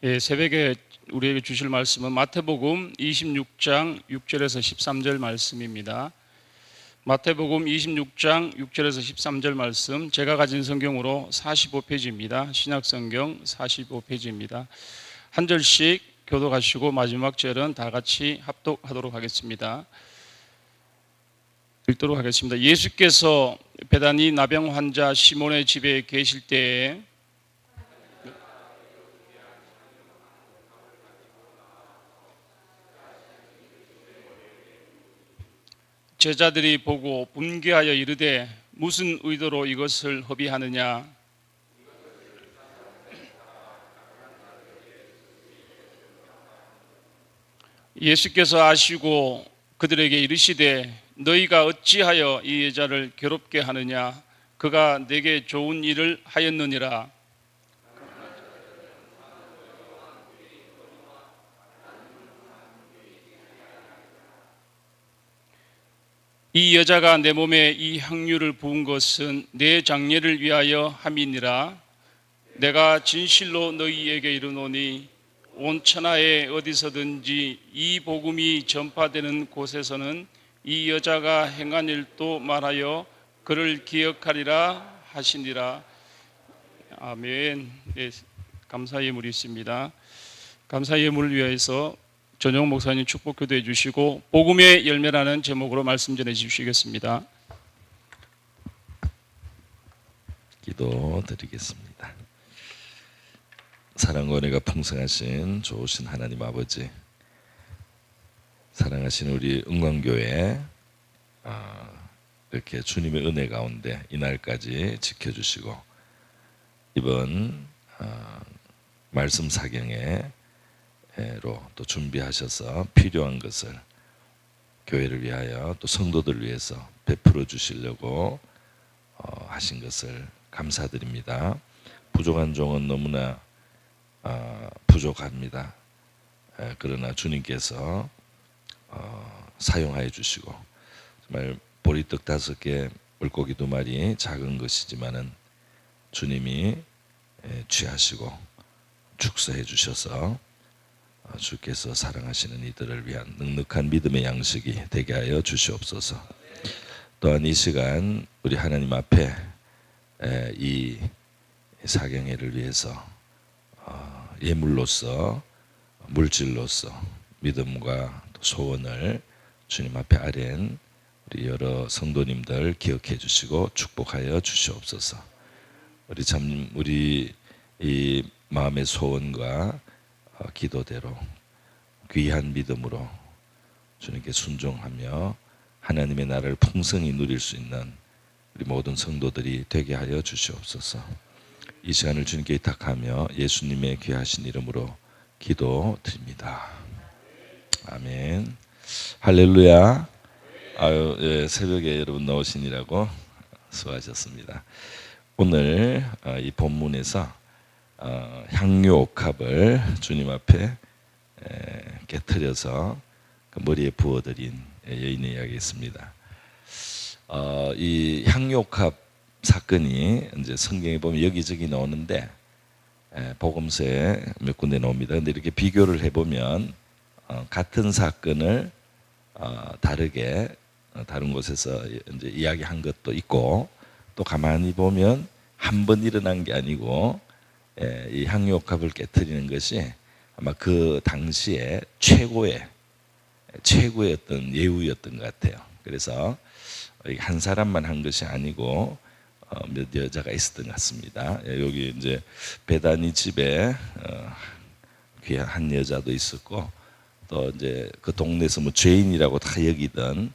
예, 새벽에 우리에게 주실 말씀은 마태복음 26장 6절에서 13절 말씀입니다. 마태복음 26장 6절에서 13절 말씀, 제가 가진 성경으로 45페이지입니다. 신약성경 45페이지입니다. 한 절씩 교독하시고 마지막 절은 다 같이 합독하도록 하겠습니다. 읽도록 하겠습니다. 예수께서 베다니 나병 환자 시몬의 집에 계실 때에 제자들이 보고 분개하여 이르되 무슨 의도로 이것을 허비하느냐. 예수께서 아시고 그들에게 이르시되 너희가 어찌하여 이 여자를 괴롭게 하느냐. 그가 내게 좋은 일을 하였느니라. 이 여자가 내 몸에 이 향유를 부은 것은 내 장례를 위하여 함이니라. 내가 진실로 너희에게 이르노니 온 천하에 어디서든지 이 복음이 전파되는 곳에서는 이 여자가 행한 일도 말하여 그를 기억하리라 하시니라. 아멘. 네, 감사 예물이 있습니다. 감사 예물을 위해서 전용 목사님 축복 기도해 주시고 복음의 열매라는 제목으로 말씀 전해 주시겠습니다. 기도 드리겠습니다. 사랑과 은혜가 풍성하신 좋으신 하나님 아버지, 사랑하신 우리 은광교회 이렇게 주님의 은혜 가운데 이날까지 지켜주시고 이번 말씀 사경회로 또 준비하셔서 필요한 것을 교회를 위하여 또 성도들을 위해서 베풀어 주시려고 하신 것을 감사드립니다. 부족한 종은 너무나 부족합니다. 그러나 주님께서 사용하여 주시고 정말 보리떡 5개, 물고기 2마리 작은 것이지만은 주님이 취하시고 축소해 주셔서 주께서 사랑하시는 이들을 위한 넉넉한 믿음의 양식이 되게 하여 주시옵소서. 또한 이 시간 우리 하나님 앞에 이 사경회를 위해서 예물로서 물질로서 믿음과 또 소원을 주님 앞에 아랜 우리 여러 성도님들 기억해 주시고 축복하여 주시옵소서. 우리 이 마음의 소원과 기도대로 귀한 믿음으로 주님께 순종하며 하나님의 나라를 풍성히 누릴 수 있는 우리 모든 성도들이 되게 하여 주시옵소서. 이 시간을 주님께 의탁하며 예수님의 귀하신 이름으로 기도드립니다. 아멘. 할렐루야. 새벽에 여러분 나오시느라고 수고하셨습니다. 오늘 이 본문에서 향유 옥합을 주님 앞에 깨트려서 그 머리에 부어드린 여인의 이야기였습니다. 이 향유 옥합 사건이 이제 성경에 보면 여기저기 나오는데 복음서에 몇 군데 나옵니다. 근데 이렇게 비교를 해보면 같은 사건을 다르게 다른 곳에서 이제 이야기한 것도 있고 또 가만히 보면 한 번 일어난 게 아니고 이 향유 옥합을 깨트리는 것이 아마 그 당시에 최고의 어떤 예우였던 것 같아요. 그래서 한 사람만 한 것이 아니고 몇 여자가 있었던 것 같습니다. 여기 이제 베다니 집에 귀한 한 여자도 있었고 또 이제 그 동네에서 뭐 죄인이라고 다 여기던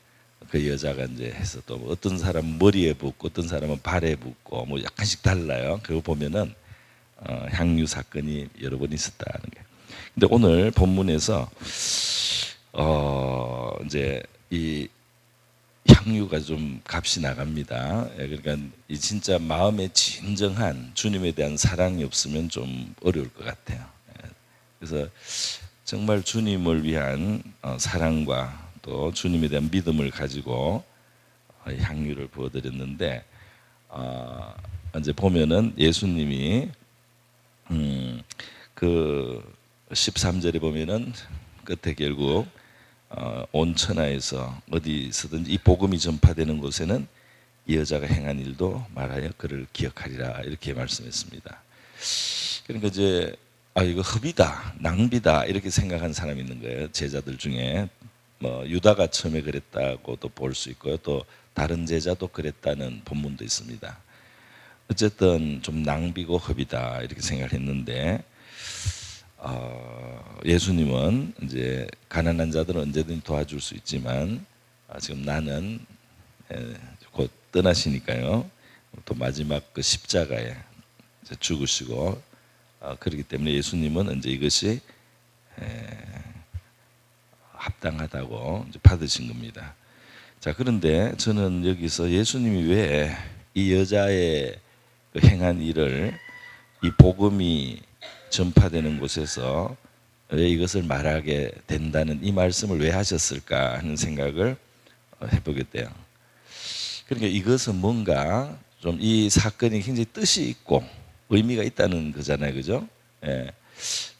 그 여자가 이제 해서 또 어떤 사람은 머리에 붓고 어떤 사람은 발에 붓고 뭐 약간씩 달라요. 그거 보면은 향유 사건이 여러 번 있었다는 게. 근데 오늘 본문에서 이제 이 향유가 좀 값이 나갑니다. 그러니까 이 진짜 마음에 진정한 주님에 대한 사랑이 없으면 좀 어려울 것 같아요. 그래서 정말 주님을 위한 사랑과 또 주님에 대한 믿음을 가지고 향유를 부어드렸는데 이제 보면은 예수님이 그 13절에 보면은 끝에 결국 온 천하에서 어디서든지 이 복음이 전파되는 곳에는 이 여자가 행한 일도 말하여 그를 기억하리라 이렇게 말씀했습니다. 그러니까 이제 이거 흡이다, 낭비다 이렇게 생각한 사람이 있는 거예요. 제자들 중에 뭐 유다가 처음에 그랬다고도 볼 수 있고요. 또 다른 제자도 그랬다는 본문도 있습니다. 어쨌든 좀 낭비고 흡이다 이렇게 생각했는데 예수님은 이제 가난한 자들은 언제든 도와줄 수 있지만 지금 나는 곧 떠나시니까요. 또 마지막 그 십자가에 죽으시고 그렇기 때문에 예수님은 이제 이것이 합당하다고 이제 받으신 겁니다. 자, 그런데 저는 여기서 예수님이 왜 이 여자의 그 행한 일을 이 복음이 전파되는 곳에서 왜 이것을 말하게 된다는 이 말씀을 왜 하셨을까 하는 생각을 해보게 돼요. 그러니까 이것은 뭔가 좀 이 사건이 굉장히 뜻이 있고 의미가 있다는 거잖아요, 그죠? 예.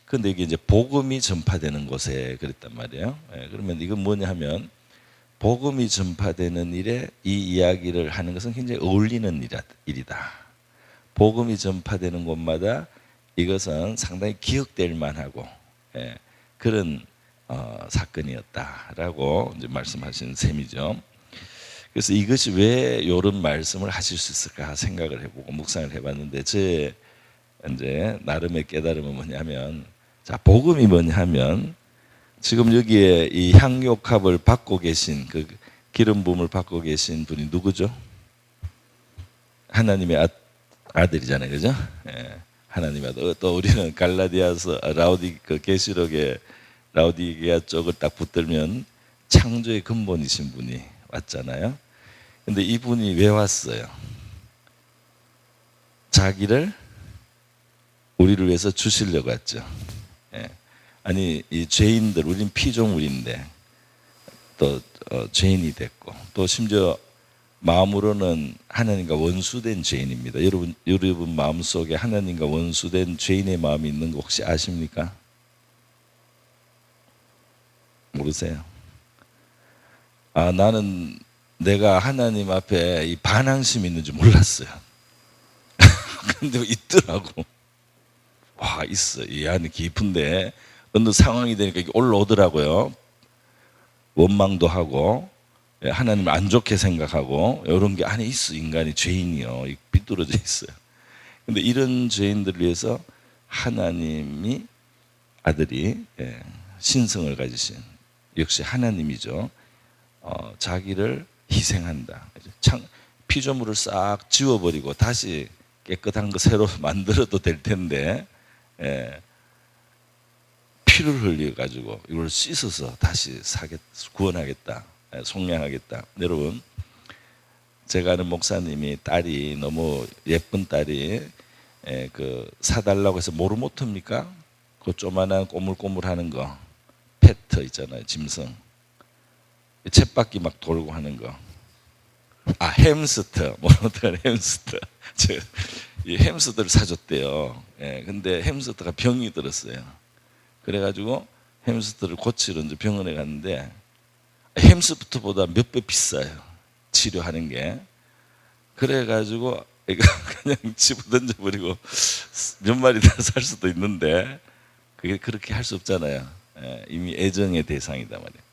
근데 이게 이제 복음이 전파되는 곳에 그랬단 말이에요. 예. 그러면 이건 뭐냐 하면 복음이 전파되는 일에 이 이야기를 하는 것은 굉장히 어울리는 일이다. 복음이 전파되는 곳마다 이것은 상당히 기억될 만하고 그런 사건이었다라고 이제 말씀하시는 셈이죠. 그래서 이것이 왜 이런 말씀을 하실 수 있을까 생각을 해보고 묵상을 해봤는데 제 이제 나름의 깨달음은 뭐냐면 자 복음이 뭐냐면 지금 여기에 이 향료값을 받고 계신 그 기름 부음을 받고 계신 분이 누구죠? 하나님의 아들이잖아요, 그죠? 예. 하나님의 아들. 또 우리는 갈라디아서 라우디 그 계시록의 라우디게아 쪽을 딱 붙들면 창조의 근본이신 분이 왔잖아요. 근데 이분이 왜 왔어요? 자기를 우리를 위해서 주시려고 했죠. 예. 아니 이 죄인들, 우린 피조물인데 또 죄인이 됐고 또 심지어 마음으로는 하나님과 원수된 죄인입니다. 여러분 마음속에 하나님과 원수된 죄인의 마음이 있는 거 혹시 아십니까? 모르세요? 나는 내가 하나님 앞에 이 반항심이 있는 줄 몰랐어요. 근데 있더라고. 와, 있어. 이 안에 깊은데 어느 상황이 되니까 이게 올라오더라고요. 원망도 하고 하나님을 안 좋게 생각하고 이런 게 안에 있어. 인간이 죄인이요. 삐뚤어져 있어요. 근데 이런 죄인들을 위해서 하나님이 아들이 신성을 가지신 역시 하나님이죠. 자기를 희생한다. 피조물을 싹 지워버리고 다시 깨끗한 거 새로 만들어도 될 텐데 피를 흘려가지고 이걸 씻어서 다시 구원하겠다, 속량하겠다. 여러분, 제가 아는 목사님이 딸이 너무 예쁜 딸이 그 사달라고 해서 모르모트입니까? 그 조만한 꼬물꼬물하는 거, 페트 있잖아요, 짐승. 쳇바퀴 막 돌고 하는 거. 햄스터, 모르모트가 햄스터. 이 햄스터를 사줬대요. 근데 햄스터가 병이 들었어요. 그래가지고 햄스터를 고치러 이제 병원에 갔는데 햄스터보다 몇 배 비싸요. 치료하는 게. 그래가지고 이거 그냥 집어 던져버리고 몇 마리 다 살 수도 있는데 그게 그렇게 할 수 없잖아요. 이미 애정의 대상이다 말이에요.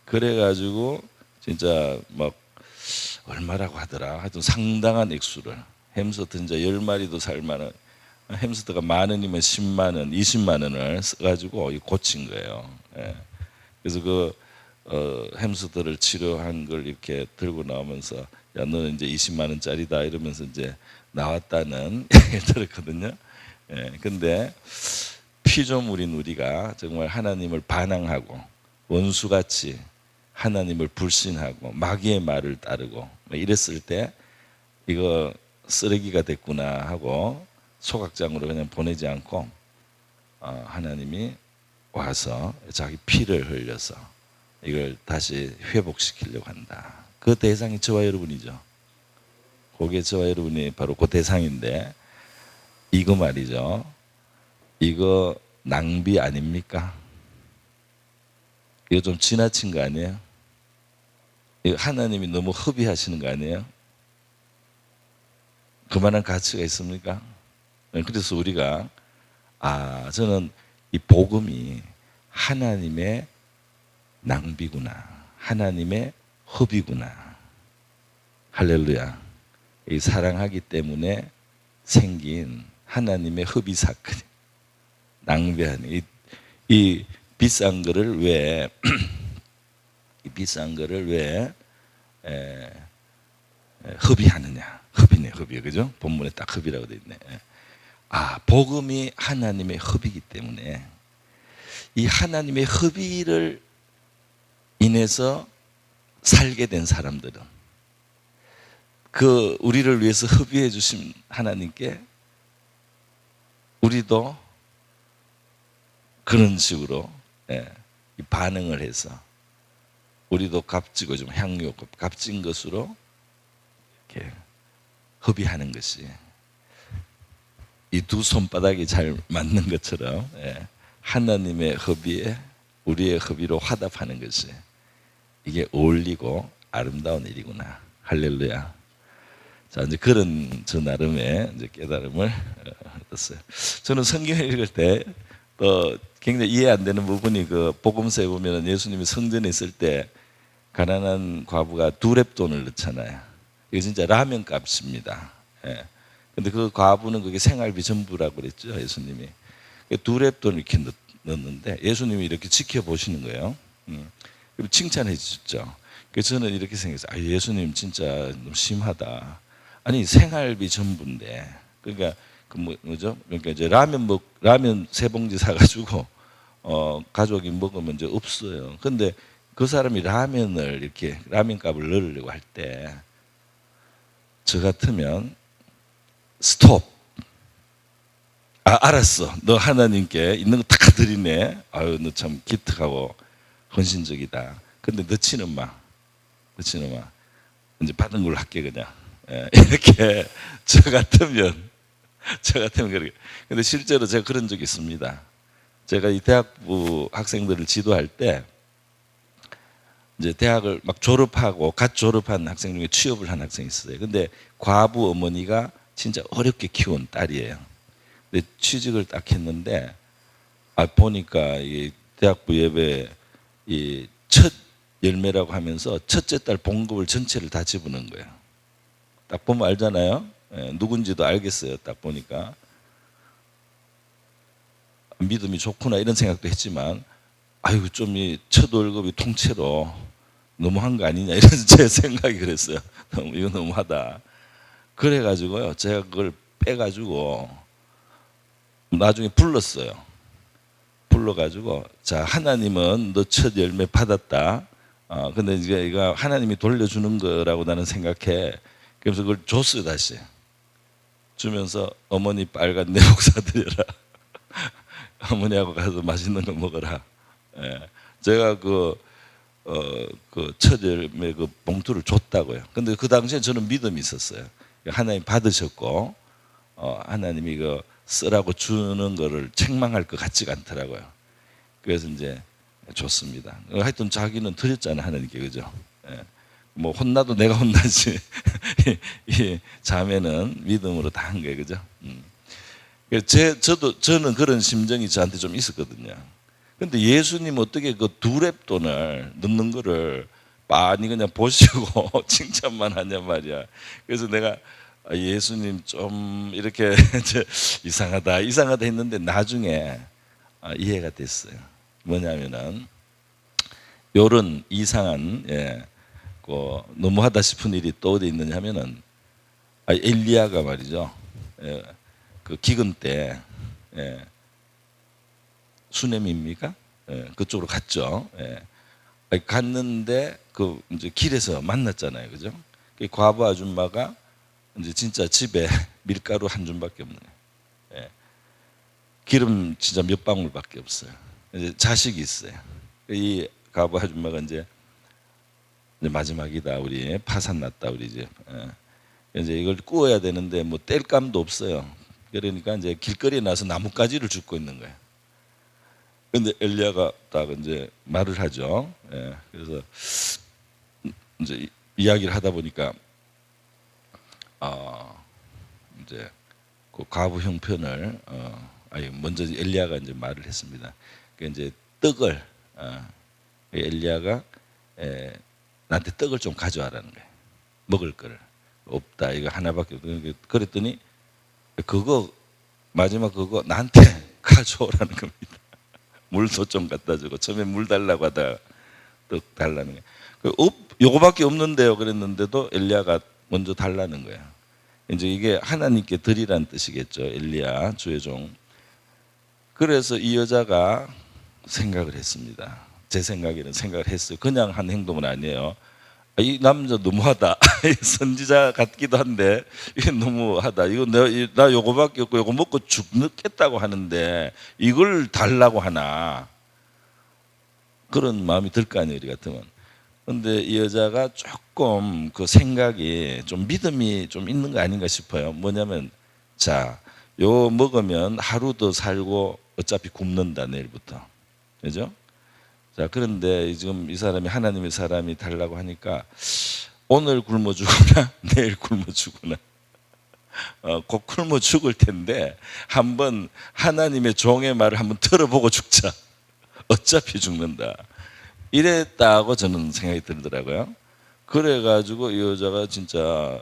그래가지고 진짜 막 얼마라고 하더라. 하여튼 상당한 액수를 햄스터 이제 10마리도 살 만한 햄스터가 10,000원이면 10만 원, 20만 원을 써가지고 고친 거예요. 그래서 그 햄스터를 치료한 걸 이렇게 들고 나오면서 야 너는 이제 20만 원짜리다 이러면서 이제 나왔다는 얘기를 들었거든요. 근데 피조물인 우리가 정말 하나님을 반항하고 원수같이 하나님을 불신하고 마귀의 말을 따르고 이랬을 때 이거 쓰레기가 됐구나 하고 소각장으로 그냥 보내지 않고 하나님이 와서 자기 피를 흘려서 이걸 다시 회복시키려고 한다. 그 대상이 저와 여러분이죠. 그게 저와 여러분이 바로 그 대상인데 이거 말이죠. 이거 낭비 아닙니까? 이거 좀 지나친 거 아니에요? 이거 하나님이 너무 허비하시는 거 아니에요? 그만한 가치가 있습니까? 그래서 우리가 저는 이 복음이 하나님의 낭비구나, 하나님의 허비구나. 할렐루야. 이 사랑하기 때문에 생긴 하나님의 허비 사건, 낭비하는 이 비싼 거를 왜 이 비싼 거를 왜 허비하느냐? 허비네, 허비. 그죠? 본문에 딱 허비라고 돼 있네. 복음이 하나님의 허비이기 때문에 이 하나님의 허비를 인해서 살게 된 사람들은 그 우리를 위해서 허비해 주신 하나님께 우리도 그런 식으로 반응을 해서 우리도 값지고 좀 향유 값진 것으로 이렇게 허비하는 것이 이 두 손바닥이 잘 맞는 것처럼 하나님의 허비에 우리의 허비로 화답하는 것이 이게 어울리고 아름다운 일이구나. 할렐루야. 자, 이제 그런 저 나름의 이제 깨달음을 얻었어요. 저는 성경을 읽을 때 또 굉장히 이해 안 되는 부분이 그 복음서에 보면 예수님이 성전에 있을 때 가난한 과부가 2렙돈을 넣잖아요. 이게 진짜 라면 값입니다. 근데 그 과부는 그게 생활비 전부라고 그랬죠, 예수님이. 2렙돈을 이렇게 넣었는데 예수님이 이렇게 지켜보시는 거예요. 그리고 칭찬해 주셨죠. 그래서 저는 이렇게 생각했어요. 예수님 진짜 너무 심하다. 아니 생활비 전부인데, 그러니까 그 뭐죠? 그러니까 이제 라면 3봉지 사가지고 가족이 먹으면 이제 없어요. 근데 그 사람이 라면을 이렇게 라면값을 넣으려고 할 때 저 같으면 스톱. 알았어. 너 하나님께 있는 거 다 드리네. 아유, 너 참 기특하고 헌신적이다. 근데 넣지는 마. 이제 받은 걸로 할게 그냥. 이렇게 저 같으면 그렇게. 근데 실제로 제가 그런 적이 있습니다. 제가 이 대학부 학생들을 지도할 때 이제 대학을 막 졸업하고 갓 졸업한 학생 중에 취업을 한 학생이 있어요. 근데 과부 어머니가 진짜 어렵게 키운 딸이에요. 근데 취직을 딱 했는데 보니까 이 대학부 예배 이 첫 열매라고 하면서 첫째 딸 봉급을 전체를 다 집어넣은 거예요. 딱 보면 알잖아요. 누군지도 알겠어요. 딱 보니까 믿음이 좋구나 이런 생각도 했지만 아유 좀 이 첫 월급이 통째로 너무한 거 아니냐 이런 제 생각이 그랬어요. 이거 너무하다. 그래가지고요 제가 그걸 빼가지고 나중에 불렀어요. 불러가지고 자 하나님은 너 첫 열매 받았다. 근데 이제 이거 하나님이 돌려주는 거라고 나는 생각해. 그래서 그걸 줬어요 다시. 주면서 어머니 빨간 내복 사드려라. 어머니하고 가서 맛있는 거 먹어라. 제가 그 첫 열매 그 봉투를 줬다고요. 근데 그 당시에 저는 믿음이 있었어요. 하나님 받으셨고 하나님이 이거 쓰라고 주는 거를 책망할 것 같지가 않더라고요. 그래서 이제 줬습니다. 하여튼 자기는 드렸잖아요 하나님께. 그죠? 뭐 혼나도 내가 혼나지. 이 자매는 믿음으로 다 한 거예요. 그죠? 저는 그런 심정이 저한테 좀 있었거든요. 근데 예수님 어떻게 그 2렙돈을 넣는 거를 빤히 그냥 보시고 칭찬만 하냐 말이야. 그래서 내가 예수님 좀 이렇게 이상하다 했는데 나중에 이해가 됐어요. 뭐냐면은 요런 이상한 너무하다 싶은 일이 또 어디 있느냐 하면은 엘리야가 말이죠. 그 기근 때 수넴입니까? 그쪽으로 갔죠. 갔는데 그 이제 길에서 만났잖아요, 그죠? 그 과부 아줌마가 이제 진짜 집에 밀가루 한 줌밖에 없는 거예요. 기름 진짜 몇 방울밖에 없어요. 이제 자식이 있어요. 이 과부 아줌마가 이제 마지막이다, 우리 파산 났다, 우리 이제 이걸 구워야 되는데 뭐 뗄감도 없어요. 그러니까 이제 길거리에 나서 나뭇가지를 줍고 있는 거예요. 근데 엘리야가 딱 이제 말을 하죠. 예, 그래서 이제 이야기를 하다 보니까 이제 그 과부 형편을 아니 먼저 엘리야가 이제 말을 했습니다. 그 이제 떡을 엘리야가 나한테 떡을 좀 가져와라는 거예요. 먹을 거를 없다. 이거 하나밖에 없다. 그랬더니 그거 마지막 그거 나한테 가져오라는 겁니다. 물도 좀 갖다 주고 처음에 물 달라고 하다가 떡 달라는 거예요. 요거밖에 없는데요. 그랬는데도 엘리야가 먼저 달라는 거예요. 이제 이게 하나님께 드리라는 뜻이겠죠. 엘리야 주의 종. 그래서 이 여자가 생각을 했습니다. 제 생각에는 생각을 했어요. 그냥 한 행동은 아니에요. 이 남자 너무하다. 선지자 같기도 한데 이게 너무하다. 이거 나 요거밖에 없고 요거 먹고 죽겠다고 하는데 이걸 달라고 하나. 그런 마음이 들 거 아니에요, 우리 같으면. 근데 이 여자가 조금 그 생각이 좀 믿음이 좀 있는 거 아닌가 싶어요. 뭐냐면 자, 요 먹으면 하루 더 살고 어차피 굶는다 내일부터. 그죠? 자, 그런데 지금 이 사람이 하나님의 사람이 달라고 하니까 오늘 굶어 죽거나 내일 굶어 죽거나 곧 굶어 죽을 텐데 한번 하나님의 종의 말을 한번 들어보고 죽자. 어차피 죽는다. 이랬다고 저는 생각이 들더라고요. 그래가지고 이 여자가 진짜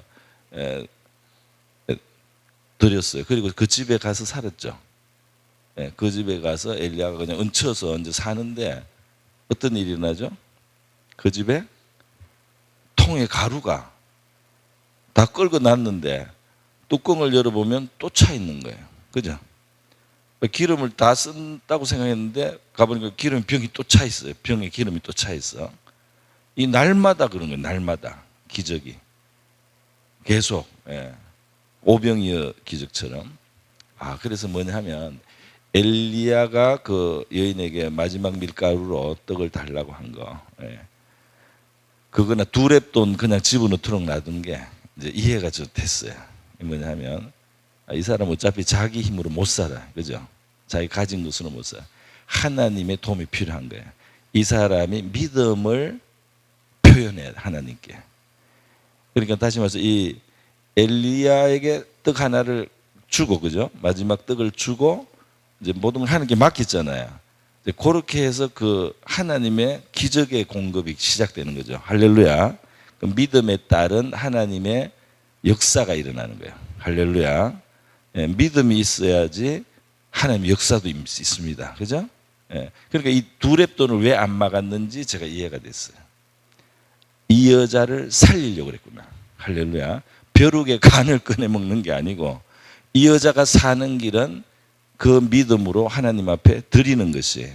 드렸어요. 그리고 그 집에 가서 살았죠. 그 집에 가서 엘리야가 그냥 얹혀서 이제 사는데 어떤 일이 일어나죠? 그 집에 통에 가루가 다 끓고 났는데 뚜껑을 열어보면 또 차 있는 거예요. 그죠? 기름을 다 쓴다고 생각했는데 가보니까 기름 병이 또 차 있어요. 병에 기름이 또 차 있어. 이 날마다 그런 거예요. 날마다 기적이 계속 오병이어 기적처럼. 그래서 뭐냐 하면 엘리야가 그 여인에게 마지막 밀가루로 떡을 달라고 한 거. 그거나 두 랩돈 그냥 집어넣도록 놔둔 게 이제 이해가 좀 됐어요. 뭐냐 하면 이 사람 어차피 자기 힘으로 못 살아. 그죠? 자기 가진 것으로 못 살아. 하나님의 도움이 필요한 거예요. 이 사람이 믿음을 표현해 하나님께. 그러니까 다시 말해서 이 엘리야에게 떡 하나를 주고 그죠? 마지막 떡을 주고 이제 모든 걸 하나님께 맡겼잖아요. 이제 그렇게 해서 그 하나님의 기적의 공급이 시작되는 거죠. 할렐루야. 그 믿음에 따른 하나님의 역사가 일어나는 거예요. 할렐루야. 믿음이 있어야지 하나님의 역사도 있습니다. 그죠? 그러니까 이 두 랩돈을 왜 안 막았는지 제가 이해가 됐어요. 이 여자를 살리려고 그랬구나. 할렐루야. 벼룩의 간을 꺼내 먹는 게 아니고 이 여자가 사는 길은 그 믿음으로 하나님 앞에 드리는 것이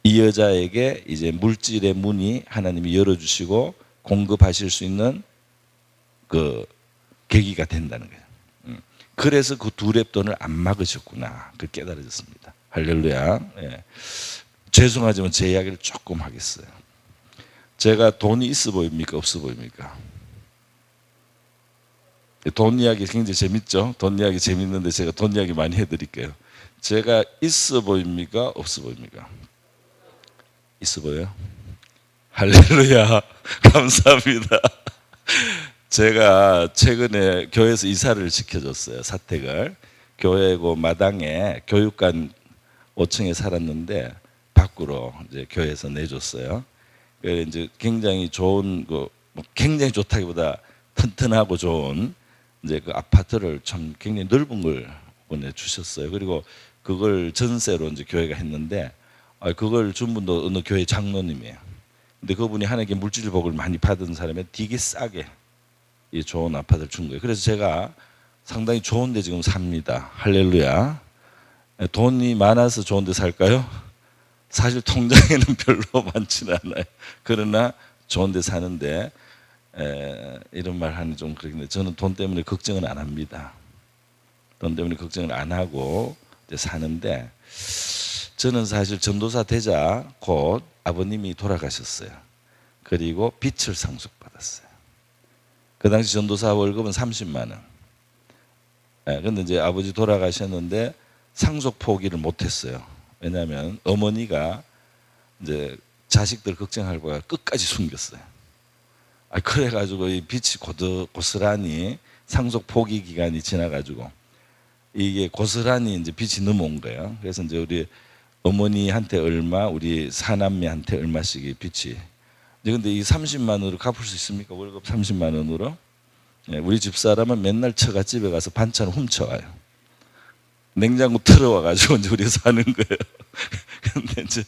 이 여자에게 이제 물질의 문이 하나님이 열어주시고 공급하실 수 있는 그 계기가 된다는 거예요. 그래서 그 두 랩돈을 안 막으셨구나. 그 깨달아졌습니다. 할렐루야. 죄송하지만 제 이야기를 조금 하겠어요. 제가 돈이 있어 보입니까? 없어 보입니까? 돈 이야기 굉장히 재밌죠? 돈 이야기 재밌는데 제가 돈 이야기 많이 해드릴게요. 제가 있어 보입니까? 없어 보입니까? 있어 보여요? 할렐루야. 감사합니다. 제가 최근에 교회에서 이사를 시켜줬어요. 사택을. 교회 그 마당에 교육관 5층에 살았는데 밖으로 이제 교회에서 내줬어요. 그래서 이제 굉장히 좋은 굉장히 좋다기보다 튼튼하고 좋은 이제 그 아파트를 참 굉장히 넓은 걸 보내주셨어요. 그리고 그걸 전세로 이제 교회가 했는데 그걸 준 분도 어느 교회 장로님이에요. 근데 그분이 하나님께 물질복을 많이 받은 사람이 되게 싸게 이 좋은 아파트를 준 거예요. 그래서 제가 상당히 좋은 데 지금 삽니다. 할렐루야. 돈이 많아서 좋은 데 살까요? 사실 통장에는 별로 많지는 않아요. 그러나 좋은 데 사는데 이런 말 하는 좀 그런데 저는 돈 때문에 걱정은 안 합니다. 돈 때문에 걱정을 안 하고 이제 사는데 저는 사실 전도사 되자 곧 아버님이 돌아가셨어요. 그리고 빚을 상속받았어요. 그 당시 전도사 월급은 30만 원. 그런데 이제 아버지 돌아가셨는데 상속 포기를 못했어요. 왜냐하면 어머니가 이제 자식들 걱정하고 끝까지 숨겼어요. 그래가지고 이 빛이 고스란히 상속 포기 기간이 지나가지고 이게 고스란히 이제 빛이 넘어온 거예요. 그래서 이제 우리 어머니한테 얼마, 우리 사남매한테 얼마씩 빛이. 근데 이 30만 원으로 갚을 수 있습니까? 월급 30만 원으로? 네, 우리 집 사람은 맨날 처갓집에 가서 반찬 훔쳐와요. 냉장고 틀어와가지고 이제 우리 사는 거예요. 근데 이제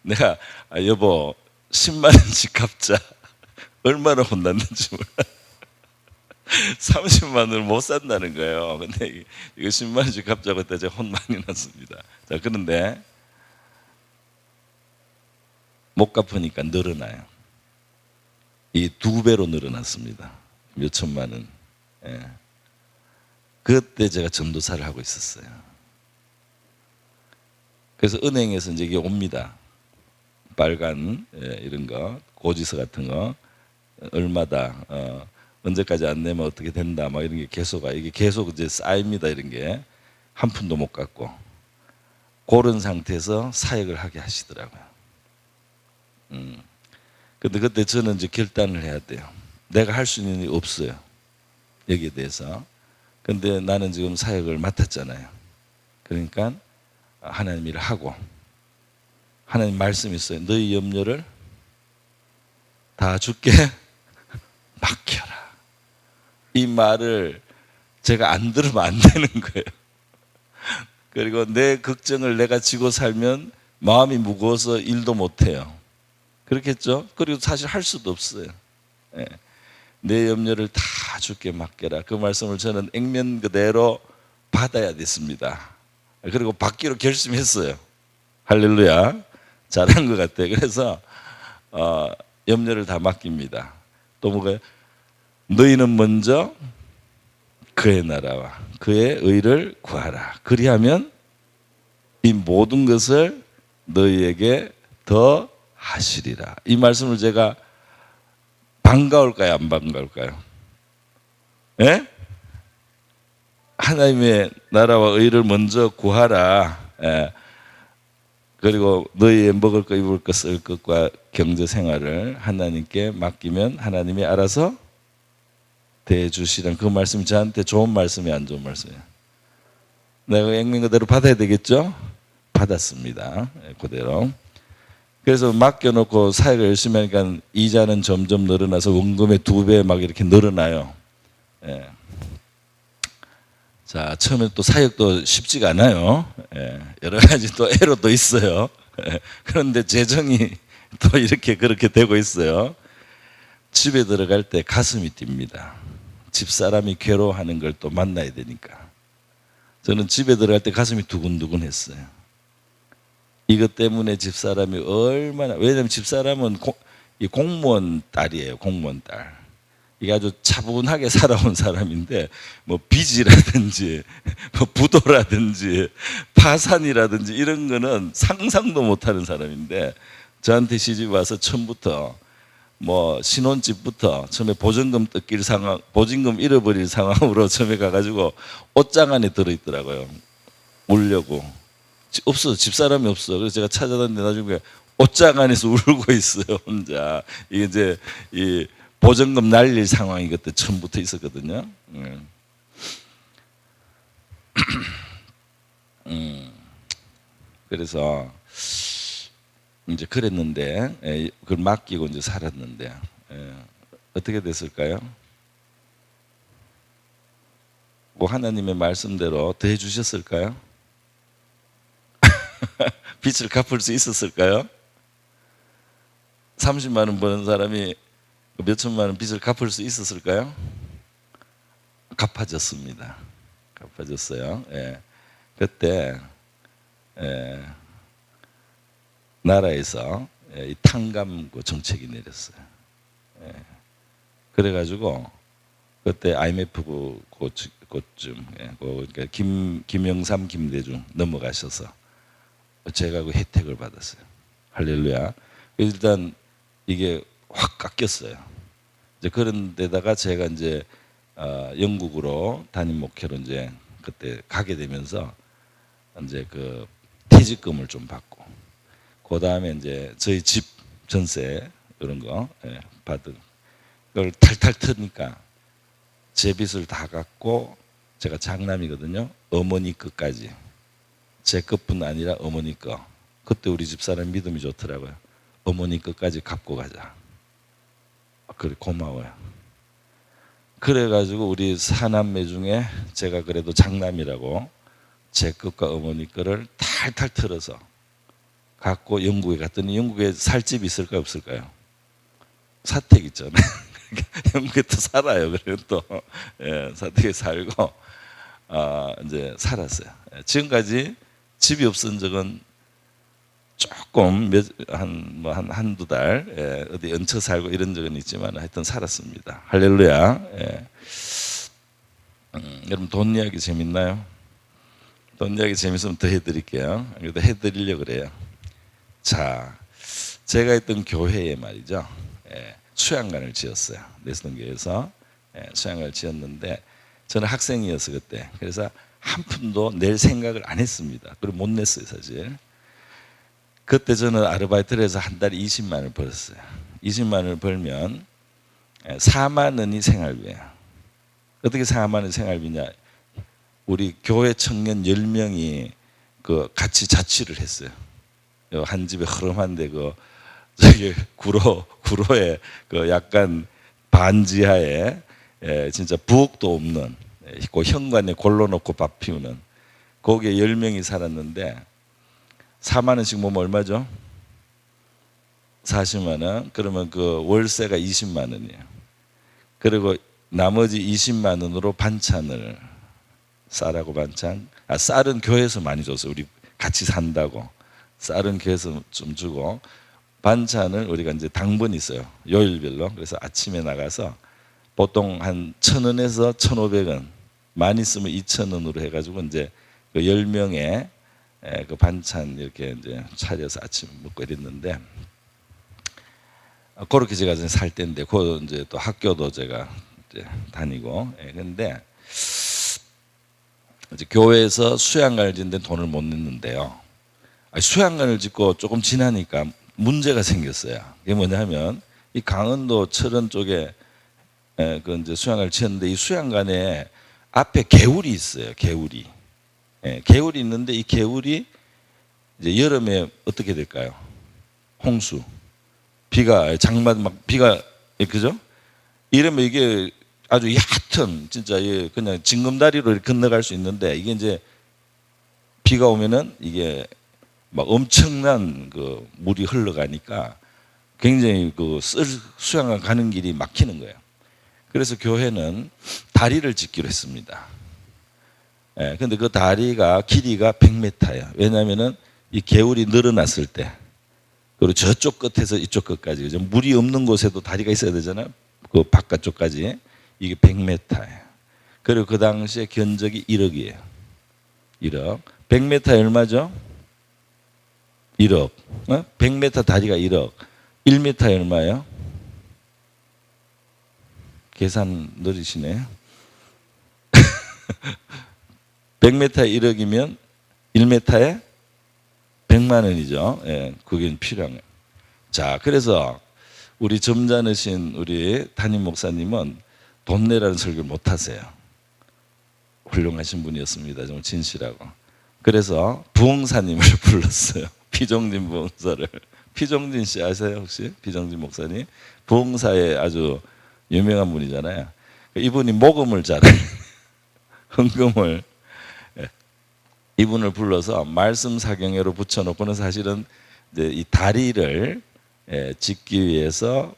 내가 여보 10만 원씩 갚자. 얼마나 혼났는지 몰라. 30만 원을 못 산다는 거예요. 근데 이거 10만 원씩 갚자고 했다 제가 혼 많이 났습니다. 자, 그런데 못 갚으니까 늘어나요. 이 2배로 늘어났습니다. 몇 천만 원. 예. 그때 제가 전도사를 하고 있었어요. 그래서 은행에서 이제 이게 옵니다. 빨간 이런 거, 고지서 같은 거 얼마다 언제까지 안 내면 어떻게 된다, 막 이런 게 이게 계속 이제 쌓입니다. 이런 게 한 푼도 못 갚고 그런 상태에서 사역을 하게 하시더라고요. 근데 그때 저는 이제 결단을 해야 돼요. 내가 할 수 있는 일이 없어요. 여기에 대해서. 근데 나는 지금 사역을 맡았잖아요. 그러니까 하나님 일을 하고 하나님 말씀이 있어요. 너희 염려를 다 주께 맡겨라. 이 말을 제가 안 들으면 안 되는 거예요. 그리고 내 걱정을 내가 지고 살면 마음이 무거워서 일도 못해요. 그렇겠죠? 그리고 사실 할 수도 없어요. 예. 내 염려를 다 주께 맡겨라. 그 말씀을 저는 액면 그대로 받아야 됐습니다. 그리고 받기로 결심했어요. 할렐루야. 잘한 것 같아요. 그래서 염려를 다 맡깁니다. 또 뭐가 너희는 먼저 그의 나라와 그의 의를 구하라. 그리하면 이 모든 것을 너희에게 더 하시리라. 이 말씀을 제가 반가울까요? 안 반가울까요? 예? 하나님의 나라와 의를 먼저 구하라. 예. 그리고 너희의 먹을 것, 입을 것, 쓸 것과 경제 생활을 하나님께 맡기면 하나님이 알아서 대해주시라는 그 말씀이 저한테 좋은 말씀이 안 좋은 말씀이에요. 내가 액면 그대로 받아야 되겠죠? 받았습니다. 그대로. 그래서 맡겨놓고 사역을 열심히 하니까 이자는 점점 늘어나서 원금의 2배 막 이렇게 늘어나요. 예. 자, 처음에 또 사역도 쉽지가 않아요. 예. 여러 가지 또 애로도 있어요. 예. 그런데 재정이 또 이렇게 그렇게 되고 있어요. 집에 들어갈 때 가슴이 뜁니다. 집사람이 괴로워하는 걸 또 만나야 되니까. 저는 집에 들어갈 때 가슴이 두근두근 했어요. 이것 때문에 집사람이 얼마나, 왜냐하면 집사람은 공무원 딸이에요. 공무원 딸. 이게 아주 차분하게 살아온 사람인데 뭐 빚이라든지 뭐 부도라든지 파산이라든지 이런 거는 상상도 못하는 사람인데 저한테 시집 와서 처음부터 뭐 신혼집부터 처음에 보증금 뜯길 상황, 보증금 잃어버릴 상황으로 처음에 가가지고 옷장 안에 들어있더라고요. 울려고. 없어, 집사람이 없어. 그래서 제가 찾아다니는데 나중에 옷장 안에서 울고 있어요, 혼자. 이게 이제 이 보증금 날릴 상황이 그때 처음부터 있었거든요. 그래서 이제 그랬는데 그걸 맡기고 이제 살았는데 어떻게 됐을까요? 뭐 하나님의 말씀대로 더해 주셨을까요? 빚을 갚을 수 있었을까요? 30만 원 버는 사람이 몇 천만 원 빚을 갚을 수 있었을까요? 갚아졌습니다. 갚아졌어요. 예. 그때 나라에서 이 탕감 정책이 내렸어요. 예. 그래가지고 그때 IMF 그쯤 그러니까 김영삼, 김대중 넘어가셔서 제가 그 혜택을 받았어요. 할렐루야. 일단 이게 확 깎였어요. 이제 그런 데다가 제가 이제 영국으로 담임 목회로 이제 그때 가게 되면서 이제 그 퇴직금을 좀 받고, 그 다음에 이제 저희 집 전세 이런 거 받은 그걸 탈탈 트니까 제 빚을 다 갚고, 제가 장남이거든요. 어머니 것까지, 제 것뿐 아니라 어머니 거. 그때 우리 집사람 믿음이 좋더라고요. 어머니 것까지 갚고 가자. 그래, 고마워요. 그래가지고 우리 사남매 중에 제가 그래도 장남이라고 제 것과 어머니 거를 탈탈 털어서 갖고 영국에 갔더니, 영국에 살 집이 있을까요, 없을까요? 사택 있잖아요. 영국에 또 살아요. 그래서 또 사택에 살고 이제 살았어요. 지금까지 집이 없은 적은 조금 한두 달 어디 얹혀 살고 이런 적은 있지만 하여튼 살았습니다. 할렐루야. 여러분, 돈 이야기 재밌나요? 돈 이야기 재밌으면 더 해드릴게요. 그래도 해드리려고 그래요. 자, 제가 있던 교회에 말이죠, 수양관을 지었어요. 내수동교회에서 수양관을 지었는데, 저는 학생이어서 그때, 그래서 한 푼도 낼 생각을 안 했습니다. 그리고 못 냈어요, 사실. 그때 저는 아르바이트를 해서 한 달에 20만 원을 벌었어요. 20만 원을 벌면 4만 원이 생활비예요. 어떻게 4만 원이 생활비냐? 우리 교회 청년 10명이 그 같이 자취를 했어요. 한 집에 흐름한데 저기 구로에 그 약간 반지하에 진짜 부엌도 없는, 그 현관에 골로 놓고 밥 피우는, 거기에 10명이 살았는데 4만 원씩 모으면 얼마죠? 40만 원. 그러면 그 월세가 20만 원이에요. 그리고 나머지 20만 원으로 반찬을, 쌀하고 반찬, 쌀은 교회에서 많이 줬어요. 우리 같이 산다고 쌀은 교회에서 좀 주고, 반찬을 우리가 이제 당번이 있어요, 요일별로. 그래서 아침에 나가서 보통 한 1,000원에서 1,500원, 많이 쓰면 2,000원으로 해가지고 이제 그 10명의 그 반찬 이렇게 이제 차려서 아침 먹고 이랬는데, 그렇게 제가 이제 살 때인데, 그 이제 또 학교도 제가 이제 다니고, 근데 이제 교회에서 수양관을 짓는데 돈을 못 냈는데요. 수양관을 짓고 조금 지나니까 문제가 생겼어요. 그게 뭐냐면, 이 강원도 철원 쪽에 그 이제 수양관을 지었는데, 이 수양관에 앞에 개울이 있어요. 개울이. 개울이 있는데, 이 개울이 이제 여름에 어떻게 될까요? 홍수, 비가, 장마도 막 비가, 그죠? 이러면 이게 아주 얕은, 진짜 그냥 징검다리로 건너갈 수 있는데, 이게 이제 비가 오면은 이게 막 엄청난 그 물이 흘러가니까 굉장히 그 수양관 가는 길이 막히는 거예요. 그래서 교회는 다리를 짓기로 했습니다. 근데 그 다리가 길이가 100m예요. 왜냐하면은 이 개울이 늘어났을 때, 그리고 저쪽 끝에서 이쪽 끝까지, 물이 없는 곳에도 다리가 있어야 되잖아요. 그 바깥쪽까지. 이게 100m예요. 그리고 그 당시에 견적이 1억이에요. 1억. 100m에 얼마죠? 1억. 100m 다리가 1억. 1m에 얼마예요? 계산 느리시네. 100m에 1억이면 1m에 100만 원이죠. 그게 필요한 거예요. 자, 그래서 우리 점잖으신 우리 담임 목사님은 돈 내라는 설교를 못 하세요. 훌륭하신 분이었습니다. 좀 진실하고. 그래서 부흥사님을 불렀어요. 피종진 부흥사를. 피종진 씨 아세요, 혹시? 피종진 목사님. 부흥사에 아주 유명한 분이잖아요. 이분이 모금을 잘해요. 헌금을. 이분을 불러서 말씀 사경회로 붙여놓고는, 사실은 이제 이 다리를 짓기 위해서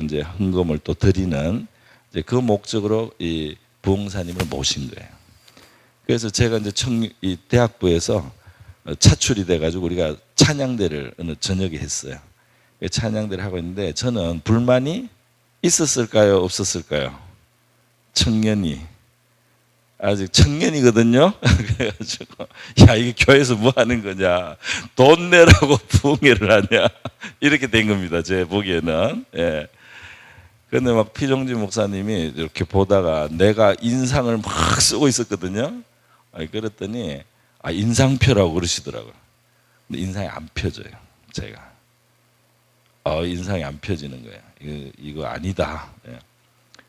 이제 헌금을 또 드리는, 이제 그 목적으로 이 부흥사님을 모신 거예요. 그래서 제가 이제 이 대학부에서 차출이 돼가지고 우리가 찬양대를 어느 저녁에 했어요. 찬양대를 하고 있는데, 저는 불만이 있었을까요, 없었을까요? 청년이, 아직 청년이거든요. 그래가지고, 야, 이게 교회에서 뭐 하는 거냐, 돈 내라고 부흥회를 하냐, 이렇게 된 겁니다, 제 보기에는. 근데 막 피종진 목사님이 이렇게 보다가 내가 인상을 막 쓰고 있었거든요. 그랬더니 인상표라고 그러시더라고요. 근데 인상이 안 펴져요. 제가 인상이 안 펴지는 거예요. 이거 아니다. 예.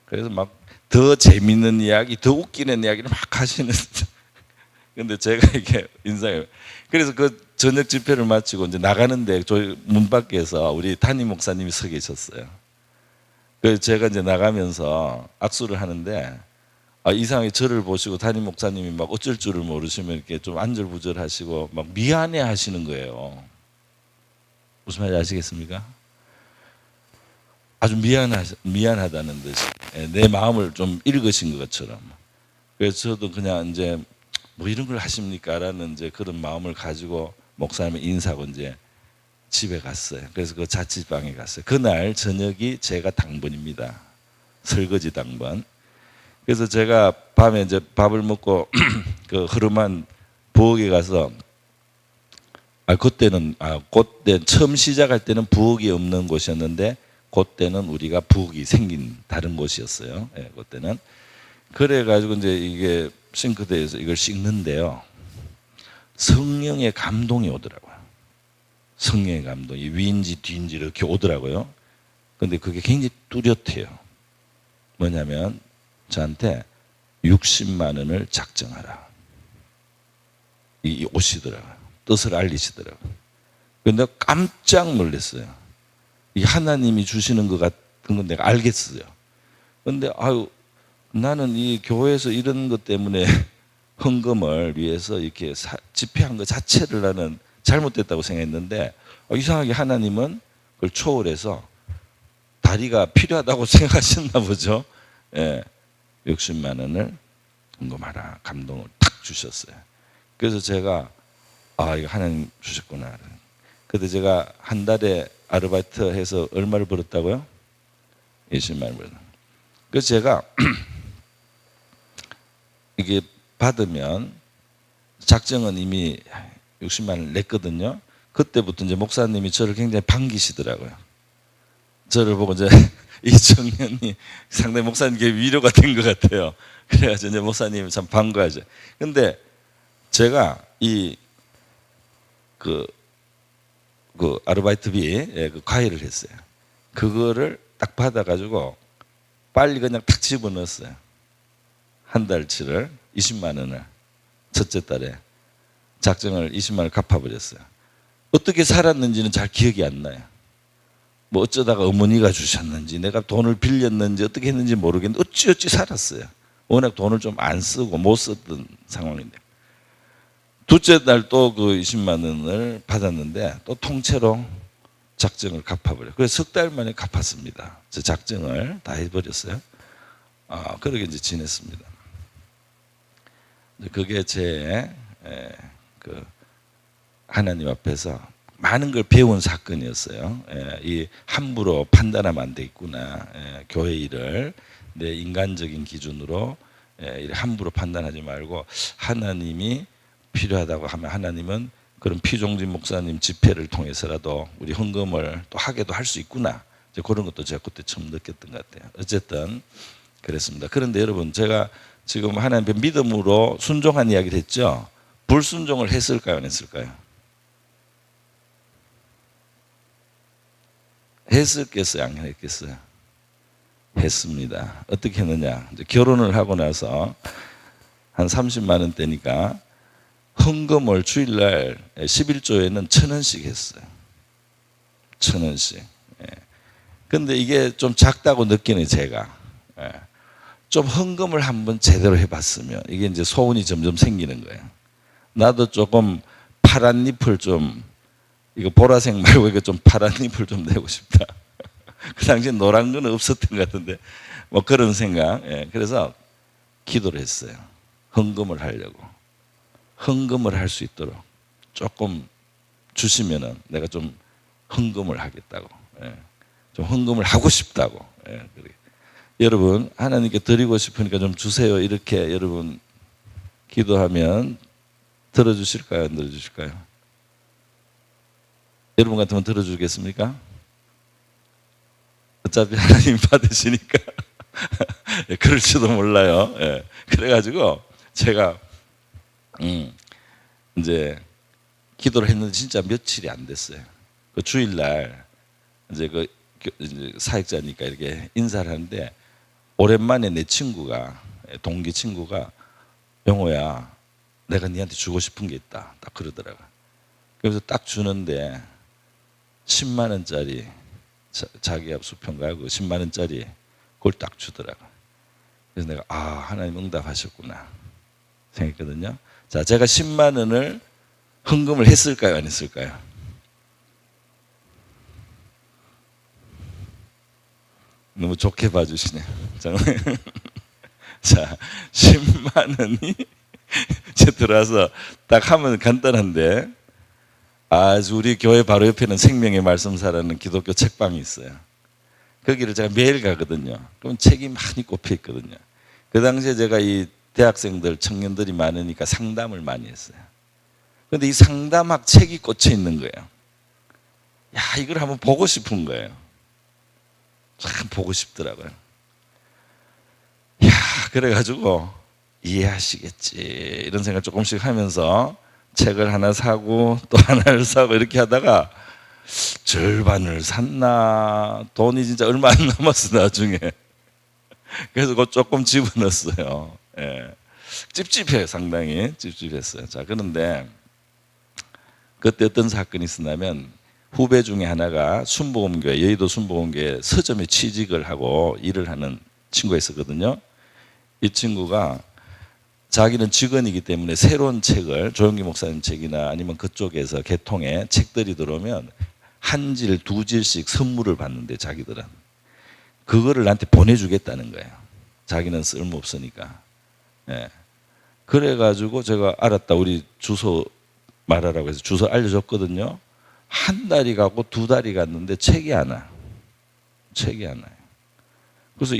그래서 막 더 재밌는 이야기, 더 웃기는 이야기를 막 하시는. 근데 제가 이게 인상이, 그래서 그 저녁 집회를 마치고 이제 나가는데 저희 문 밖에서 우리 담임 목사님이 서 계셨어요. 그래서 제가 이제 나가면서 악수를 하는데 이상하게 저를 보시고 담임 목사님이 막 어쩔 줄을 모르시면 이렇게 좀 안절부절하시고 막 미안해 하시는 거예요. 무슨 말인지 아시겠습니까? 아주 미안하다는 듯이 내 마음을 좀 읽으신 것처럼. 그래서 저도 그냥 이제 뭐 이런 걸 하십니까라는 이제 그런 마음을 가지고 목사님을 인사하고 이제 집에 갔어요. 그래서 그 자취방에 갔어요. 그날 저녁이 제가 당번입니다. 설거지 당번. 그래서 제가 밤에 이제 밥을 먹고 그 허름한 부엌에 가서 그때 처음 시작할 때는 부엌이 없는 곳이었는데 그때는 우리가 부엌이 생긴 다른 곳이었어요. 예, 그때는. 그래가지고 이제 이게 싱크대에서 이걸 씻는데요. 성령의 감동이 오더라고요. 성령의 감동이 위인지 뒤인지 이렇게 오더라고요. 근데 그게 굉장히 뚜렷해요. 뭐냐면 저한테 60만 원을 작정하라. 이 오시더라고요. 뜻을 알리시더라고요. 근데 깜짝 놀랐어요. 이 하나님이 주시는 것 같은 건 내가 알겠어요. 근데 나는 이 교회에서 이런 것 때문에 헌금을 위해서 이렇게 집회한 것 자체를 나는 잘못됐다고 생각했는데 이상하게 하나님은 그걸 초월해서 다리가 필요하다고 생각하셨나 보죠. 예, 60만 원을 헌금하라 감동을 탁 주셨어요. 그래서 제가 이거 하나님 주셨구나. 그때 제가 한 달에 아르바이트 해서 얼마를 벌었다고요? 20만 원 벌었어요. 그래서 제가 이게 받으면 작정은 이미 60만 원을 냈거든요. 그때부터 이제 목사님이 저를 굉장히 반기시더라고요. 저를 보고 이제 이 청년이 상당히 목사님께 위로가 된 것 같아요. 그래가지고 이제 목사님이 참 반가워하죠. 근데 제가 그 아르바이트비 그 과외를 했어요. 그거를 딱 받아가지고 빨리 그냥 탁 집어넣었어요. 한 달치를 20만 원을 첫째 달에 작정을 20만 원을 갚아버렸어요. 어떻게 살았는지는 잘 기억이 안 나요. 뭐 어쩌다가 어머니가 주셨는지 내가 돈을 빌렸는지 어떻게 했는지 모르겠는데 어찌어찌 살았어요. 워낙 돈을 좀 안 쓰고 못 썼던 상황인데 둘째 날 또 그 20만 원을 받았는데 또 통째로 작정을 갚아버려요. 그래서 석 달 만에 갚았습니다. 저 작정을 다 해버렸어요. 그렇게 이제 지냈습니다. 그게 제 그 하나님 앞에서 많은 걸 배운 사건이었어요. 이 함부로 판단하면 안 되겠구나. 교회 일을 내 인간적인 기준으로 함부로 판단하지 말고 하나님이 필요하다고 하면 하나님은 그런 피종진 목사님 집회를 통해서라도 우리 헌금을 또 하게도 할 수 있구나. 이제 그런 것도 제가 그때 처음 느꼈던 것 같아요. 어쨌든 그랬습니다. 그런데 여러분 제가 지금 하나님의 믿음으로 순종한 이야기를 했죠. 불순종을 했을까요? 안 했을까요? 했었겠어요? 안 했겠어요? 했습니다. 어떻게 했느냐? 이제 결혼을 하고 나서 한 30만 원대니까 헌금을 주일날 11조에는 1,000원씩 했어요. 1,000원씩. 근데 이게 좀 작다고 느끼는 제가 좀 헌금을 한번 제대로 해봤으면 이게 이제 소원이 점점 생기는 거예요. 나도 조금 파란 잎을 좀 이거 보라색 말고 이거 좀 파란 잎을 좀 내고 싶다. 그 당시에 노란 건 없었던 것 같은데 뭐 그런 생각. 그래서 기도를 했어요. 헌금을 하려고. 헌금을 할 수 있도록 조금 주시면은 내가 좀 헌금을 하겠다고. 좀 헌금을 하고 싶다고. 여러분 하나님께 드리고 싶으니까 좀 주세요. 이렇게 여러분 기도하면 들어주실까요? 안 들어주실까요? 여러분 같으면 들어주겠습니까? 어차피 하나님 받으시니까 그럴지도 몰라요. 그래가지고 제가 이제 기도를 했는데 진짜 며칠이 안 됐어요. 그 주일날 이제 이제 사역자니까 이렇게 인사를 하는데 오랜만에 내 친구가, 동기 친구가, 영호야 내가 니한테 주고 싶은 게 있다 딱 그러더라고. 그래서 딱 주는데 10만 원짜리 자기가 수평가하고 10만 원짜리 그걸 딱 주더라고. 그래서 내가 하나님 응답하셨구나 생각했거든요. 자, 제가 10만 원을 헌금을 했을까요 안 했을까요? 너무 좋게 봐주시네요. 자, 10만 원이 제 들어와서 딱 하면 간단한데, 우리 교회 바로 옆에는 생명의 말씀사라는 기독교 책방이 있어요. 거기를 제가 매일 가거든요. 그럼 책이 많이 꼽혀 있거든요. 그 당시에 제가 이 대학생들, 청년들이 많으니까 상담을 많이 했어요. 그런데 이 상담학 책이 꽂혀 있는 거예요. 야, 이걸 한번 보고 싶은 거예요. 참 보고 싶더라고요. 야, 그래가지고 이해하시겠지 이런 생각 조금씩 하면서 책을 하나 사고 또 하나를 사고 이렇게 하다가 절반을 샀나, 돈이 진짜 얼마 안 남았어 나중에. 그래서 그거 조금 집어넣었어요. 예. 찝찝해요. 상당히 찝찝했어요. 자, 그런데 그때 어떤 사건이 있었냐면, 후배 중에 하나가 순복음교회, 여의도 순복음교회 서점에 취직을 하고 일을 하는 친구가 있었거든요. 이 친구가 자기는 직원이기 때문에 새로운 책을, 조영기 목사님 책이나 아니면 그쪽에서 개통에 책들이 들어오면 한 질, 두 질씩 선물을 받는데, 자기들은 그거를 나한테 보내주겠다는 거예요. 자기는 쓸모없으니까. 예. 그래가지고 제가 알았다, 우리 주소 말하라고 해서 주소 알려줬거든요. 한 달이 가고 두 달이 갔는데 책이 안 와요. 책이 안 와요. 그래서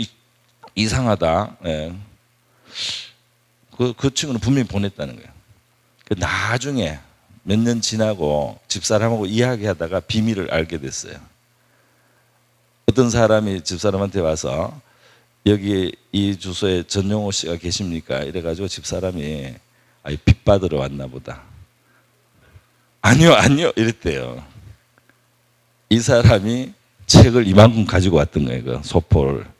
이상하다. 예. 그 친구는 분명히 보냈다는 거예요. 나중에 몇 년 지나고 집사람하고 이야기하다가 비밀을 알게 됐어요. 어떤 사람이 집사람한테 와서 여기 이 주소에 전용호 씨가 계십니까? 이래가지고 집사람이 빚 받으러 왔나 보다. 아니요 이랬대요. 이 사람이 책을 이만큼 가지고 왔던 거예요. 그 소포를.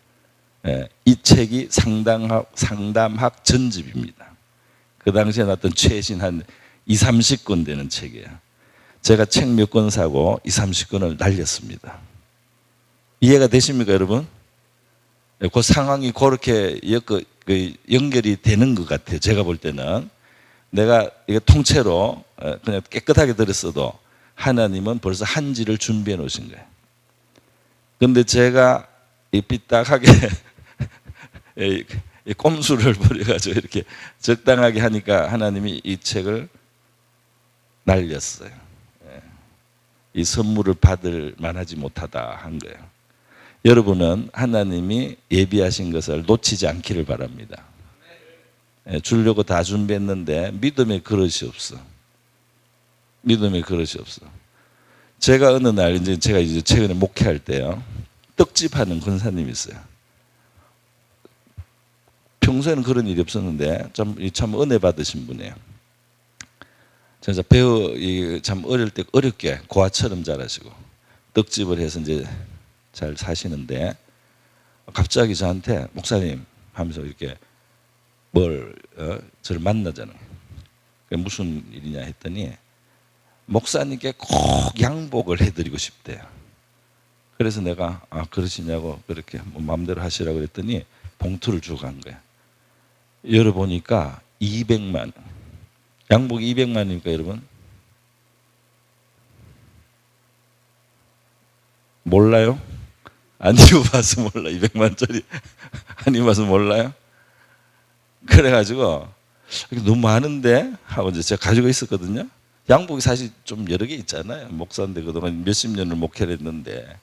예, 이 책이 상담학 전집입니다. 그 당시에 나왔던 최신 한 20-30권 되는 책이에요. 제가 책 몇 권 사고 20-30권을 날렸습니다. 이해가 되십니까 여러분? 그 상황이 그렇게 연결이 되는 것 같아요. 제가 볼 때는 내가 이거 통째로 그냥 깨끗하게 들었어도 하나님은 벌써 한지를 준비해 놓으신 거예요. 그런데 제가 이 삐딱하게 이 꼼수를 부려가지고 이렇게 적당하게 하니까 하나님이 이 책을 날렸어요. 이 선물을 받을 만하지 못하다 한 거예요. 여러분은 하나님이 예비하신 것을 놓치지 않기를 바랍니다. 주려고 다 준비했는데 믿음의 그릇이 없어. 믿음의 그릇이 없어. 제가 어느 날 제가 최근에 목회할 때요, 떡집하는 권사님이 있어요. 평소에는 그런 일이 없었는데 참 은혜 받으신 분이에요. 진짜 참 어릴 때 어렵게 고아처럼 자라시고 떡집을 해서 이제 잘 사시는데, 갑자기 저한테 목사님 하면서 이렇게 저를 만나잖아요. 무슨 일이냐 했더니 목사님께 꼭 양복을 해드리고 싶대요. 그래서 내가 그러시냐고, 그렇게 마음대로 하시라고 그랬더니 봉투를 주고 간 거예요. 열어보니까 200만 원. 양복이 200만이니까 여러분 몰라요? 안 입어봐서 몰라. 200만짜리 안 입어봐서 몰라요? 그래가지고 너무 많은데 하고 이제 제가 가지고 있었거든요. 양복이 사실 좀 여러 개 있잖아요. 목사인데 그동안 몇십 년을 목회를 했는데,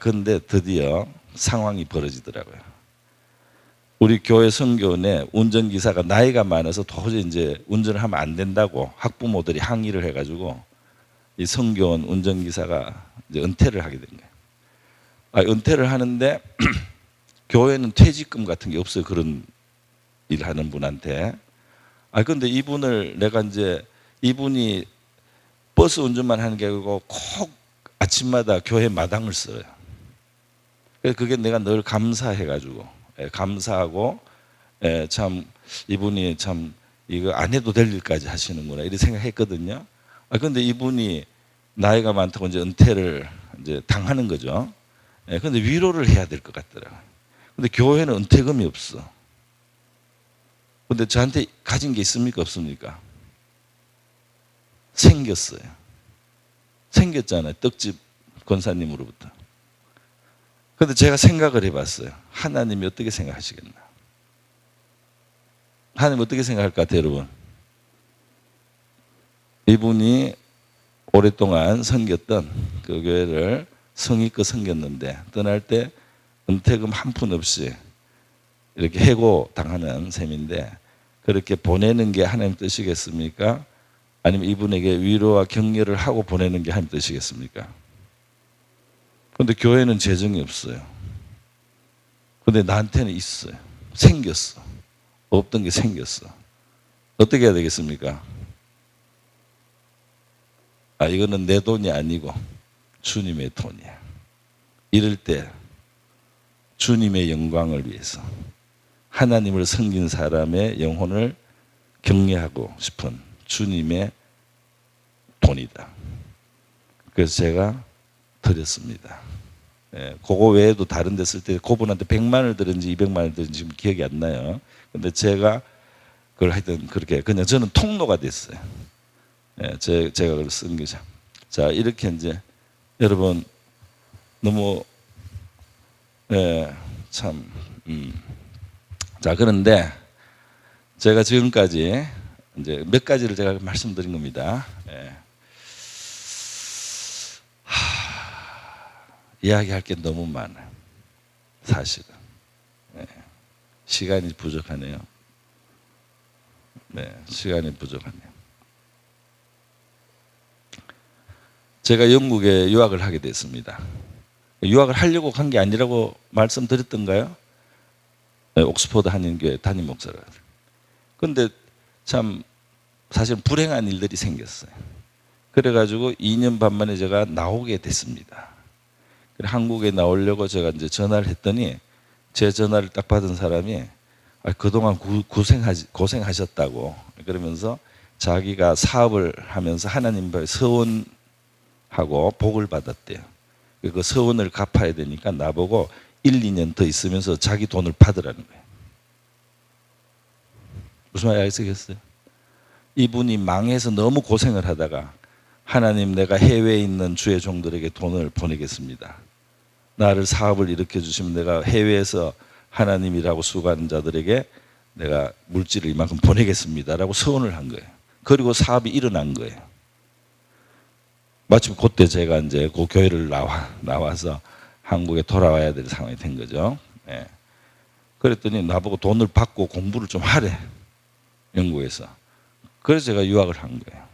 그런데 드디어 상황이 벌어지더라고요. 우리 교회 선교원에 운전기사가 나이가 많아서 도저히 이제 운전을 하면 안 된다고 학부모들이 항의를 해가지고 이 선교원 운전기사가 이제 은퇴를 하게 된 거예요. 은퇴를 하는데 교회는 퇴직금 같은 게 없어요. 그런 일 하는 분한테. 그런데 이분을 내가 이제 이분이 버스 운전만 하는 게 아니고 꼭 아침마다 교회 마당을 써요. 그래서 그게 내가 늘 감사해가지고, 감사하고, 참 이분이 참 이거 안 해도 될 일까지 하시는구나 이렇게 생각했거든요. 그런데 이분이 나이가 많다고 이제 은퇴를 이제 당하는 거죠. 그런데 위로를 해야 될 것 같더라고요. 근데 교회는 은퇴금이 없어. 근데 저한테 가진 게 있습니까? 없습니까? 생겼어요. 생겼잖아요. 떡집 권사님으로부터. 그런데 제가 생각을 해봤어요. 하나님이 어떻게 생각하시겠나? 하나님 어떻게 생각할 것 같아요, 여러분? 이분이 오랫동안 섬겼던 그 교회를 성의껏 섬겼는데 떠날 때 은퇴금 한 푼 없이 이렇게 해고 당하는 셈인데 그렇게 보내는 게 하나님 뜻이겠습니까? 아니면 이분에게 위로와 격려를 하고 보내는 게 하나님 뜻이겠습니까? 그런데 교회는 재정이 없어요. 그런데 나한테는 있어요. 생겼어. 없던 게 생겼어. 어떻게 해야 되겠습니까? 이거는 내 돈이 아니고 주님의 돈이야. 이럴 때 주님의 영광을 위해서 하나님을 섬긴 사람의 영혼을 격려하고 싶은 주님의 돈이다. 그래서 제가 드렸습니다. 그거 외에도 다른 데 쓸 때 그분한테 100만 원을 드렸는지 200만 원을 드렸는지 지금 기억이 안 나요. 근데 제가 그걸 하여튼 그렇게 그냥 저는 통로가 됐어요. 제가 그걸 쓴 거죠. 자, 이렇게 이제 여러분 너무 참 자, 그런데 제가 지금까지 이제 몇 가지를 제가 말씀드린 겁니다. 이야기할 게 너무 많아요. 사실은. 시간이 부족하네요. 시간이 부족하네요. 제가 영국에 유학을 하게 됐습니다. 유학을 하려고 간 게 아니라고 말씀드렸던가요? 옥스퍼드 한인교회 담임 목사가. 그런데 참 사실 불행한 일들이 생겼어요. 그래가지고 2년 반 만에 제가 나오게 됐습니다. 한국에 나오려고 제가 이제 전화를 했더니 제 전화를 딱 받은 사람이 그동안 고생하셨다고 그러면서 자기가 사업을 하면서 하나님 앞에 서원하고 복을 받았대요. 그 서원을 갚아야 되니까 나보고 1, 2년 더 있으면서 자기 돈을 받으라는 거예요. 무슨 말인지 아시겠어요? 이분이 망해서 너무 고생을 하다가 하나님 내가 해외에 있는 주의 종들에게 돈을 보내겠습니다. 나를 사업을 일으켜 주시면 내가 해외에서 하나님이라고 수고하는 자들에게 내가 물질을 이만큼 보내겠습니다라고 서원을 한 거예요. 그리고 사업이 일어난 거예요. 마침 그때 제가 이제 그 교회를 나와서 한국에 돌아와야 될 상황이 된 거죠. 그랬더니 나보고 돈을 받고 공부를 좀 하래. 영국에서. 그래서 제가 유학을 한 거예요.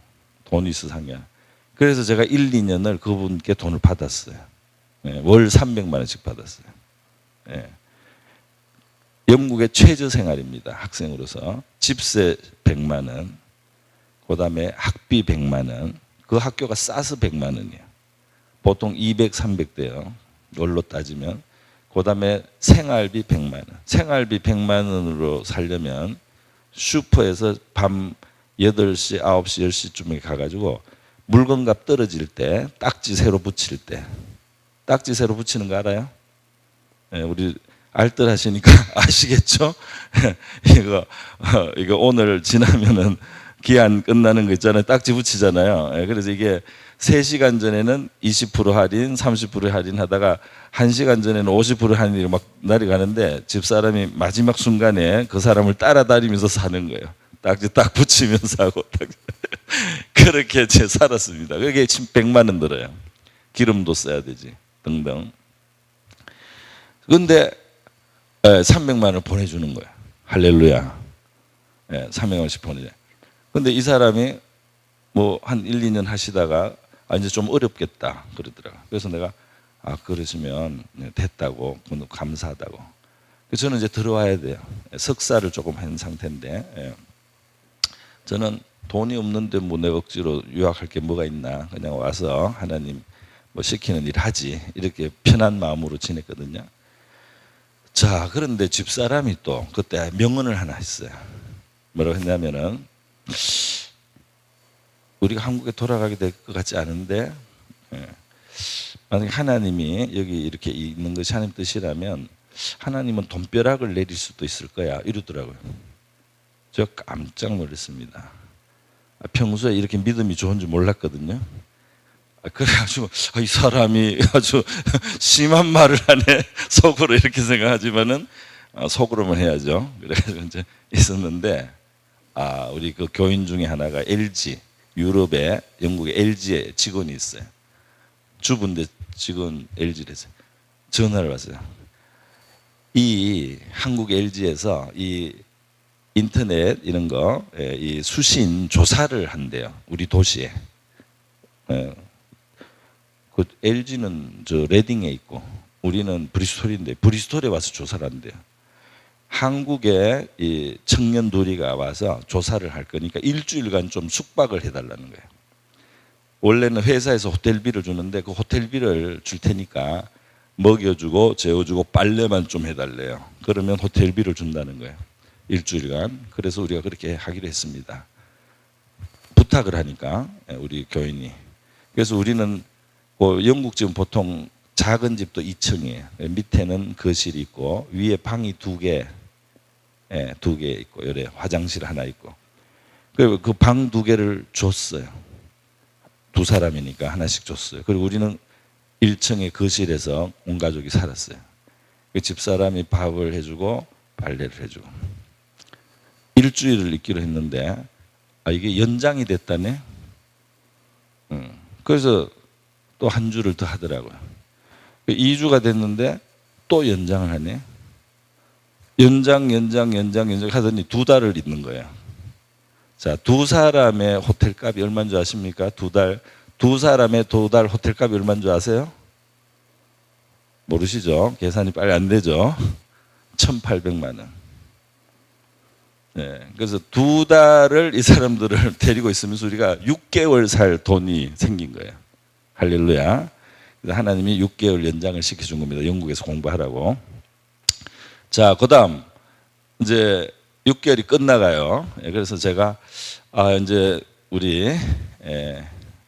돈이 있어서 한 게 아니라. 그래서 제가 1, 2년을 그분께 돈을 받았어요. 월 300만 원씩 받았어요. 영국의 최저 생활입니다. 학생으로서. 집세 100만 원, 그 다음에 학비 100만 원, 그 학교가 싸서 100만 원이에요. 보통 200, 300대요. 월로 따지면. 그 다음에 생활비 100만 원. 생활비 100만 원으로 살려면 슈퍼에서 밤 8시, 9시, 10시쯤에 가가지고 물건값 떨어질 때 딱지 새로 붙일 때 딱지 새로 붙이는 거 알아요? 우리 알뜰하시니까 아시겠죠? 이거 오늘 지나면은 기한 끝나는 거 있잖아요. 딱지 붙이잖아요. 그래서 이게 3시간 전에는 20% 할인, 30% 할인 하다가 1시간 전에는 50% 할인이 막 날이 가는데 집사람이 마지막 순간에 그 사람을 따라다니면서 사는 거예요. 딱지 딱 붙이면서 하고. 그렇게 제 살았습니다. 그게 100만 원 들어요. 기름도 써야 되지. 등등. 그런데 300만 원을 보내주는 거예요. 할렐루야. 300만 원씩 보내줘요. 근데 이 사람이 뭐 한 1, 2년 하시다가 이제 좀 어렵겠다 그러더라고요. 그래서 내가 그러시면 됐다고 감사하다고. 그래서 저는 이제 들어와야 돼요. 석사를 조금 한 상태인데 저는 돈이 없는데 뭐 내가 억지로 유학할 게 뭐가 있나. 그냥 와서 하나님 뭐 시키는 일 하지. 이렇게 편한 마음으로 지냈거든요. 자, 그런데 집사람이 또 그때 명언을 하나 했어요. 뭐라고 했냐면은 우리가 한국에 돌아가게 될 것 같지 않은데 만약에 하나님이 여기 이렇게 있는 것이 하나님 뜻이라면 하나님은 돈벼락을 내릴 수도 있을 거야 이러더라고요. 제가 깜짝 놀랐습니다. 평소에 이렇게 믿음이 좋은 줄 몰랐거든요. 그래가지고 이 사람이 아주 심한 말을 하네. 속으로 이렇게 생각하지만은 속으로만 해야죠. 그래가지고 이제 있었는데 우리 그 교인 중에 하나가 LG 유럽에 영국의 LG에 직원이 있어요. 주부인데 직원 LG에서 전화를 왔어요. 이 한국 LG에서 이 인터넷 이런 거 이 수신 조사를 한대요. 우리 도시에. 그 LG는 저 레딩에 있고 우리는 브리스톨인데 브리스톨에 와서 조사를 한대요. 한국에 이 청년 둘이가 와서 조사를 할 거니까 일주일간 좀 숙박을 해달라는 거예요. 원래는 회사에서 호텔비를 주는데 그 호텔비를 줄 테니까 먹여주고 재워주고 빨래만 좀 해달래요. 그러면 호텔비를 준다는 거예요. 일주일간. 그래서 우리가 그렇게 하기로 했습니다. 부탁을 하니까 우리 교인이. 그래서 우리는 그 영국 지금 보통 작은 집도 2층이에요. 밑에는 거실이 있고 위에 방이 2개, 2개 있고 요래 화장실 하나 있고. 그 방 2개를 줬어요. 2사람이니까 하나씩 줬어요. 그리고 우리는 1층의 거실에서 온 가족이 살았어요. 그 집사람이 밥을 해주고 빨래를 해주고 일주일을 있기로 했는데 이게 연장이 됐다네. 그래서 또 한 주를 더 하더라고요. 2주가 됐는데 또 연장을 하네. 연장 하더니 2달을 있는 거예요. 자, 2사람의 호텔값이 얼마인 줄 아십니까? 2달. 2사람의 2달 호텔값이 얼마인 줄 아세요? 모르시죠? 계산이 빨리 안 되죠? 1,800만 원. 네, 그래서 2달을 이 사람들을 데리고 있으면서 우리가 6개월 살 돈이 생긴 거예요. 할렐루야. 그래서 하나님이 6개월 연장을 시켜준 겁니다. 영국에서 공부하라고. 자, 그 다음 이제 6개월이 끝나가요. 그래서 제가 이제 우리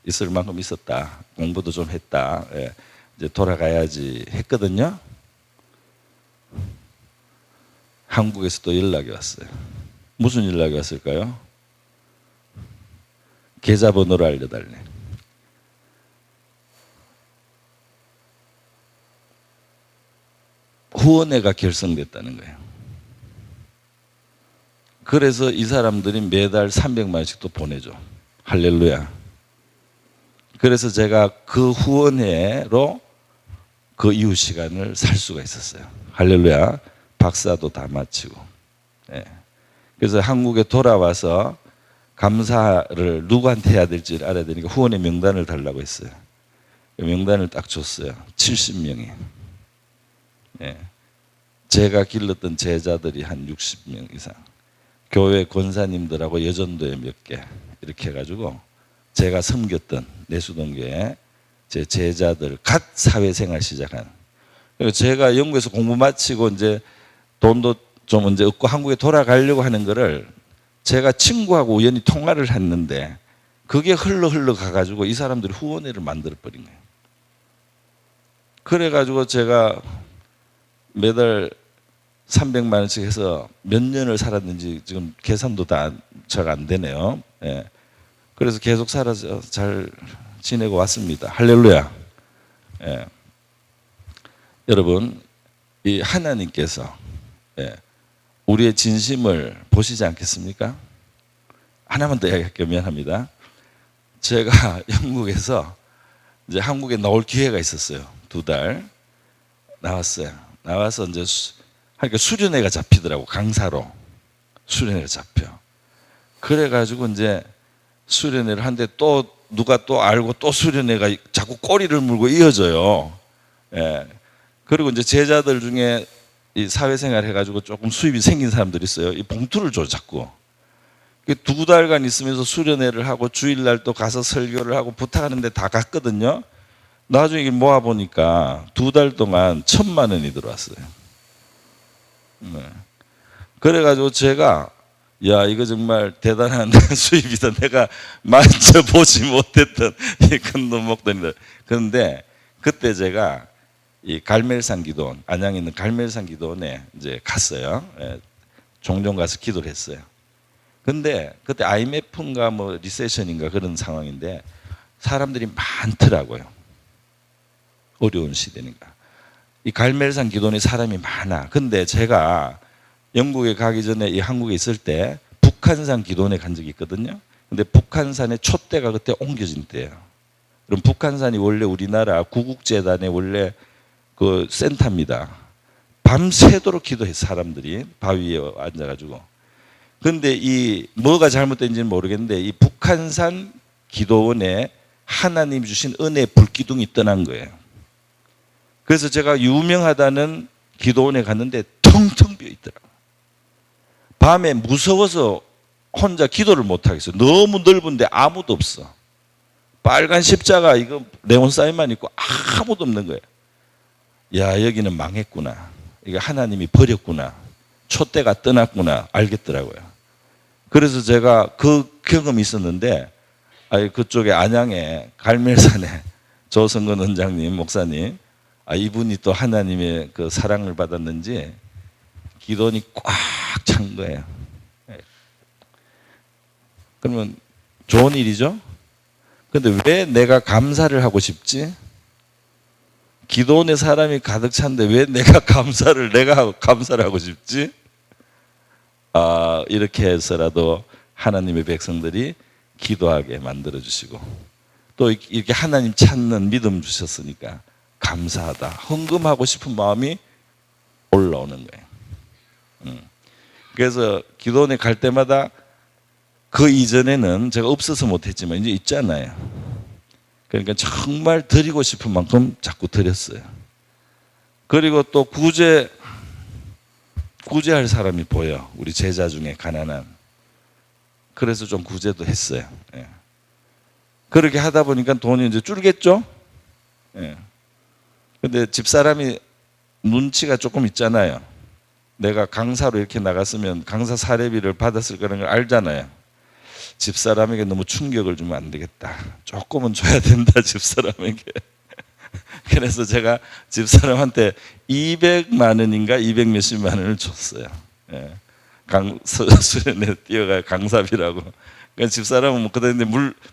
있을 만큼 있었다. 공부도 좀 했다. 이제 돌아가야지 했거든요. 한국에서 또 연락이 왔어요. 무슨 연락이 왔을까요? 계좌번호를 알려달래. 후원회가 결성됐다는 거예요. 그래서 이 사람들이 매달 300만 원씩 또 보내줘. 할렐루야. 그래서 제가 그 후원회로 그 이후 시간을 살 수가 있었어요. 할렐루야. 박사도 다 마치고. 그래서 한국에 돌아와서 감사를 누구한테 해야 될지 알아야 되니까 후원의 명단을 달라고 했어요. 명단을 딱 줬어요. 70명이. 제가 길렀던 제자들이 한 60명 이상. 교회 권사님들하고 여전도에 몇 개 이렇게 해가지고 제가 섬겼던 내수동교회 제 제자들 갓 사회생활 시작한. 그리고 제가 영국에서 공부 마치고 이제 돈도 좀 이제 얻고 한국에 돌아가려고 하는 거를 제가 친구하고 우연히 통화를 했는데 그게 흘러 가가지고 이 사람들이 후원회를 만들어 버린 거예요. 그래가지고 제가 매달 300만 원씩 해서 몇 년을 살았는지 지금 계산도 다 잘 안 되네요. 그래서 계속 살아서 잘 지내고 왔습니다. 할렐루야. 여러분, 이 하나님께서 우리의 진심을 보시지 않겠습니까? 하나만 더 이야기할게요. 미안합니다. 제가 영국에서 이제 한국에 나올 기회가 있었어요. 2달 나왔어요. 나와서 이제 하니까 수련회가 잡히더라고. 강사로 수련회가 잡혀. 그래가지고 이제 수련회를 하는데 또 누가 또 알고 또 수련회가 자꾸 꼬리를 물고 이어져요. 그리고 이제 제자들 중에 이 사회생활 해가지고 조금 수입이 생긴 사람들이 있어요. 이 봉투를 줘 자꾸. 2달간 있으면서 수련회를 하고 주일날 또 가서 설교를 하고 부탁하는데 다 갔거든요. 나중에 모아보니까 2달 동안 1,000만 원이 들어왔어요. 네. 그래가지고 제가 야 이거 정말 대단한 수입이다. 내가 만져보지 못했던 이 큰 돈 목돈이다. 그런데 그때 제가 이 갈멜산 기도원, 안양에 있는 갈멜산 기도원에 이제 갔어요. 예, 종종 가서 기도를 했어요. 근데 그때 IMF인가 뭐 리세션인가 그런 상황인데 사람들이 많더라고요. 어려운 시대니까. 이 갈멜산 기도원에 사람이 많아. 근데 제가 영국에 가기 전에 이 한국에 있을 때 북한산 기도원에 간 적이 있거든요. 근데 북한산의 촛대가 그때 옮겨진 때예요. 그럼 북한산이 원래 우리나라 구국재단의 원래 그 센터입니다. 밤새도록 기도했어 사람들이 바위에 앉아가지고. 근데 이 뭐가 잘못된지는 모르겠는데 이 북한산 기도원에 하나님 주신 은혜 불기둥이 떠난 거예요. 그래서 제가 유명하다는 기도원에 갔는데 텅텅 비어 있더라고요. 밤에 무서워서 혼자 기도를 못 하겠어요. 너무 넓은데 아무도 없어. 빨간 십자가 이거 네온 사인만 있고 아무도 없는 거예요. 야 여기는 망했구나. 이거 하나님이 버렸구나. 촛대가 떠났구나 알겠더라고요. 그래서 제가 그 경험이 있었는데 그쪽에 안양에 갈멜산에 조성근 원장님 목사님 이분이 또 하나님의 그 사랑을 받았는지 기도원이 꽉 찬 거예요. 그러면 좋은 일이죠. 근데 왜 내가 감사를 하고 싶지? 기도원에 사람이 가득 찬데 왜 내가 감사를 하고 싶지? 이렇게 해서라도 하나님의 백성들이 기도하게 만들어 주시고 또 이렇게 하나님 찾는 믿음 주셨으니까 감사하다. 헌금하고 싶은 마음이 올라오는 거예요. 그래서 기도원에 갈 때마다 그 이전에는 제가 없어서 못했지만 이제 있잖아요. 그러니까 정말 드리고 싶은 만큼 자꾸 드렸어요. 그리고 또 구제할 사람이 보여. 우리 제자 중에 가난한. 그래서 좀 구제도 했어요. 예. 그렇게 하다 보니까 돈이 이제 줄겠죠? 예. 근데 집사람이 눈치가 조금 있잖아요. 내가 강사로 이렇게 나갔으면 강사 사례비를 받았을 거라는 걸 알잖아요. 집사람에게 너무 충격을 주면 안 되겠다. 조금은 줘야 된다, 집사람에게. 그래서 제가 집사람한테 200만 원인가 200 몇십만 원을 줬어요. 예. 수련회 뛰어가 강사비라고. 그러니까 집사람은 뭐 그때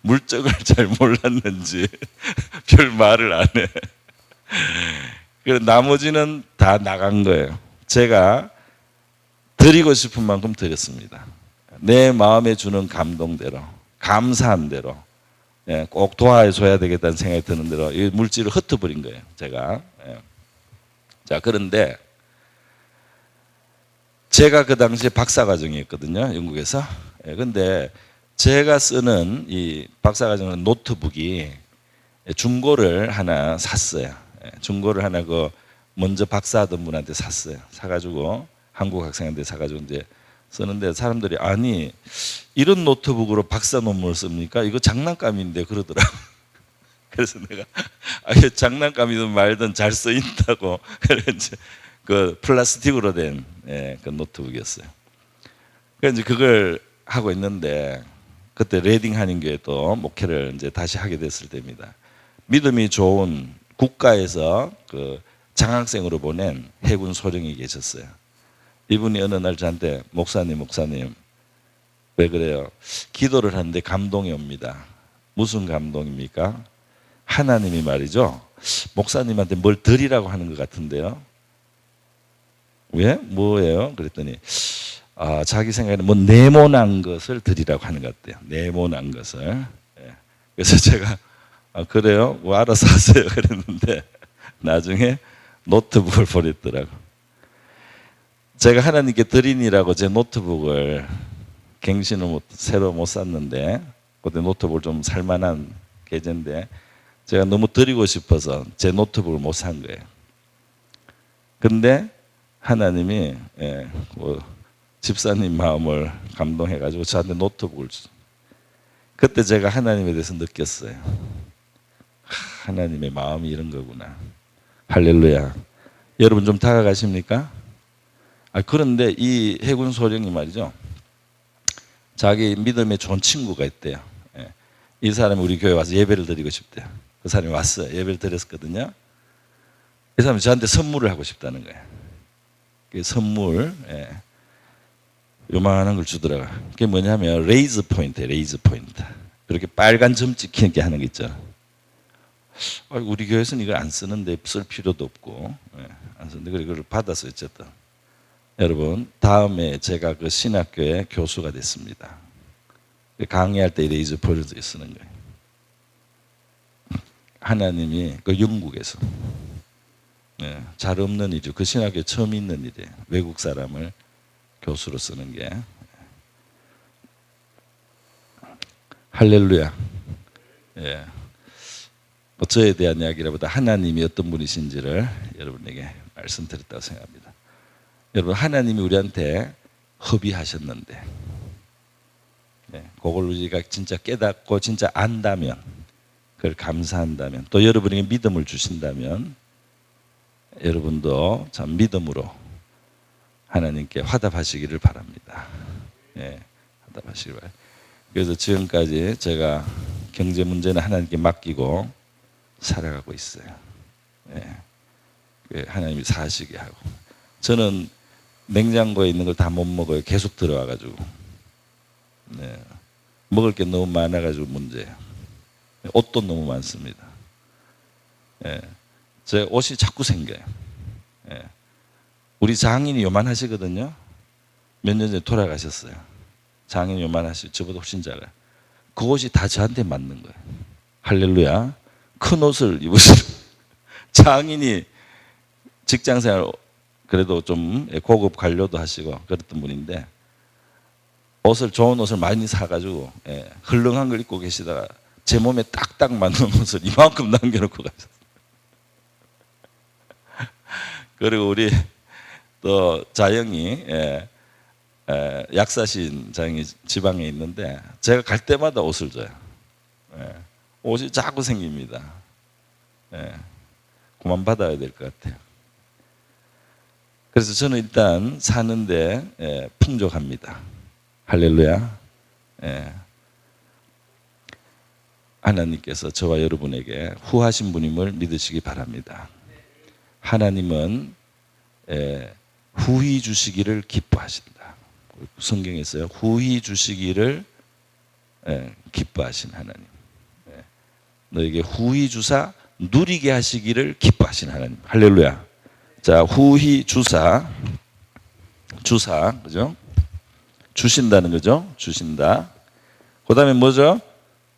물적을 잘 몰랐는지 별 말을 안 해. 그래서 나머지는 다 나간 거예요. 제가 드리고 싶은 만큼 드렸습니다. 내 마음에 주는 감동대로, 감사한 대로, 꼭 도와줘야 되겠다는 생각이 드는 대로 이 물질을 흩어버린 거예요. 제가. 자, 그런데 제가 그 당시에 박사과정이었거든요. 영국에서. 근데 제가 쓰는 이 박사과정은 노트북이 중고를 하나 샀어요. 중고를 하나 먼저 박사하던 분한테 샀어요. 사가지고 한국 학생한테 사가지고 이제 쓰는데 사람들이 아니 이런 노트북으로 박사 논문을 씁니까? 이거 장난감인데 그러더라고. 그래서 내가 이게 장난감이든 말든 잘 쓰인다고. 그래서 그 플라스틱으로 된 그 노트북이었어요. 그래서 이제 그걸 하고 있는데 그때 레딩 한인교회도 목회를 이제 다시 하게 됐을 때입니다. 믿음이 좋은 국가에서 그 장학생으로 보낸 해군 소령이 계셨어요. 이분이 어느 날 저한테 목사님 왜 그래요? 기도를 하는데 감동이 옵니다. 무슨 감동입니까? 하나님이 말이죠. 목사님한테 뭘 드리라고 하는 것 같은데요. 왜? 뭐예요? 그랬더니 자기 생각에는 뭐 네모난 것을 드리라고 하는 것 같아요. 네모난 것을. 그래서 제가 그래요? 뭐 알아서 하세요. 그랬는데 나중에 노트북을 보냈더라고. 제가 하나님께 드리니라고 제 노트북을 갱신을 새로 못 샀는데 그때 노트북을 좀 살만한 계제인데 제가 너무 드리고 싶어서 제 노트북을 못 산 거예요. 근데 하나님이 집사님 마음을 감동해가지고 저한테 노트북을 주. 그때 제가 하나님에 대해서 느꼈어요. 하나님의 마음이 이런 거구나. 할렐루야. 여러분 좀 다가가십니까? 그런데 이 해군 소령이 말이죠, 자기 믿음에 좋은 친구가 있대요. 예. 이 사람이 우리 교회 와서 예배를 드리고 싶대요. 그 사람이 왔어요. 예배를 드렸거든요. 이 사람이 저한테 선물을 하고 싶다는 거예요. 그 선물, 예. 요만한 걸 주더라고요. 그게 뭐냐면 레이즈 포인트예요. 레이즈 포인트. 이렇게 빨간 점 찍히게 하는 게 있죠. 우리 교회에서는 이걸 안 쓰는데 쓸 필요도 없고, 예. 안 쓰는데 그걸 받았어요. 어쨌든 여러분, 다음에 제가 그 신학교의 교수가 됐습니다. 강의할 때 레이저 포인트 쓰는 거예요. 하나님이 그 영국에서, 예, 잘 없는 일이죠. 그 신학교에 처음 있는 일이에요. 외국 사람을 교수로 쓰는 게. 할렐루야. 예. 뭐 저에 대한 이야기라보다 하나님이 어떤 분이신지를 여러분에게 말씀드렸다고 생각합니다. 여러분, 하나님이 우리한테 허비하셨는데, 네, 그걸 우리가 진짜 깨닫고 진짜 안다면, 그걸 감사한다면, 또 여러분에게 믿음을 주신다면, 여러분도 참 믿음으로 하나님께 화답하시기를 바랍니다. 네, 화답하시기를 바랍니다. 그래서 지금까지 제가 경제 문제는 하나님께 맡기고 살아가고 있어요. 네, 하나님이 사시게 하고. 저는 냉장고에 있는 걸 다 못 먹어요. 계속 들어와가지고. 네. 먹을 게 너무 많아가지고 문제예요. 옷도 너무 많습니다. 네. 제 옷이 자꾸 생겨요. 네. 우리 장인이 요만하시거든요. 몇 년 전에 돌아가셨어요. 장인이 요만하시고 저보다 훨씬 작아요. 그 옷이 다 저한테 맞는 거예요. 할렐루야. 큰 옷을 입으시는 장인이 직장생활 그래도 좀 고급 관료도 하시고 그랬던 분인데, 옷을 좋은 옷을 많이 사가지고, 예, 헐렁한 걸 입고 계시다가 제 몸에 딱딱 맞는 옷을 이만큼 남겨놓고 가셨어요. 그리고 우리 또 자영이, 예, 약사신 자영이 지방에 있는데 제가 갈 때마다 옷을 줘요. 예, 옷이 자꾸 생깁니다. 예, 그만 받아야 될 것 같아요. 그래서 저는 일단 사는데 풍족합니다. 할렐루야. 하나님께서 저와 여러분에게 후하신 분임을 믿으시기 바랍니다. 하나님은 후히 주시기를 기뻐하신다. 성경에서요, 후히 주시기를 기뻐하신 하나님. 너에게 후히 주사 누리게 하시기를 기뻐하신 하나님. 할렐루야. 자, 후히 주사, 그죠? 주신다는 거죠. 주신다. 그 다음에 뭐죠?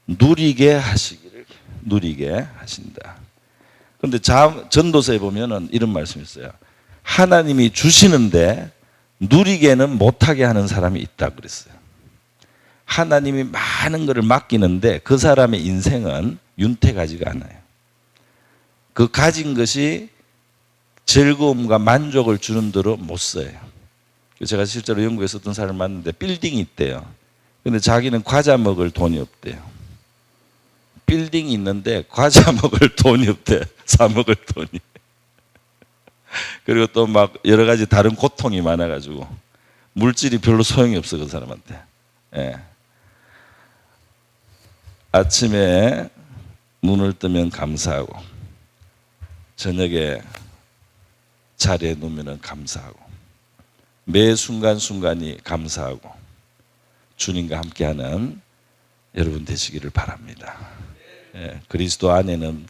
누리게 하시기를, 누리게 하신다. 그런데 전도서에 보면은 이런 말씀이 있어요. 하나님이 주시는데 누리게는 못하게 하는 사람이 있다 그랬어요. 하나님이 많은 것을 맡기는데 그 사람의 인생은 윤택하지가 않아요. 그 가진 것이 즐거움과 만족을 주는 대로 못 써요. 제가 실제로 영국에서 어떤 사람을 만났는데 빌딩이 있대요. 근데 자기는 과자 먹을 돈이 없대요. 빌딩이 있는데 과자 먹을 돈이 없대. 사 먹을 돈이. 그리고 또 막 여러 가지 다른 고통이 많아가지고 물질이 별로 소용이 없어, 그 사람한테. 예. 아침에 눈을 뜨면 감사하고 저녁에 자리에 누우면 감사하고 매 순간순간이 감사하고 주님과 함께하는 여러분 되시기를 바랍니다. 예, 그리스도 안에는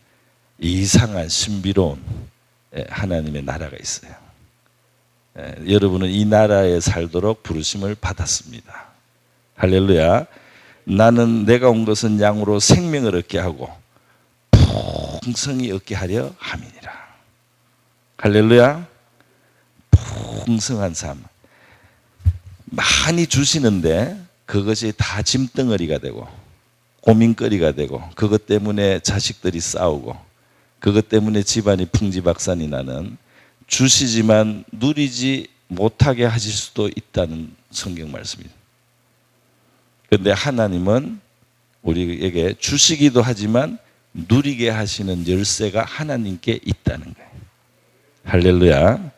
이상한 신비로운 하나님의 나라가 있어요. 예, 여러분은 이 나라에 살도록 부르심을 받았습니다. 할렐루야. 나는 내가 온 것은 양으로 생명을 얻게 하고 풍성히 얻게 하려 함이니라. 할렐루야. 풍성한 삶. 많이 주시는데 그것이 다 짐덩어리가 되고 고민거리가 되고 그것 때문에 자식들이 싸우고 그것 때문에 집안이 풍지박산이 나는, 주시지만 누리지 못하게 하실 수도 있다는 성경 말씀입니다. 그런데 하나님은 우리에게 주시기도 하지만 누리게 하시는 열쇠가 하나님께 있다는 거예요. 할렐루야.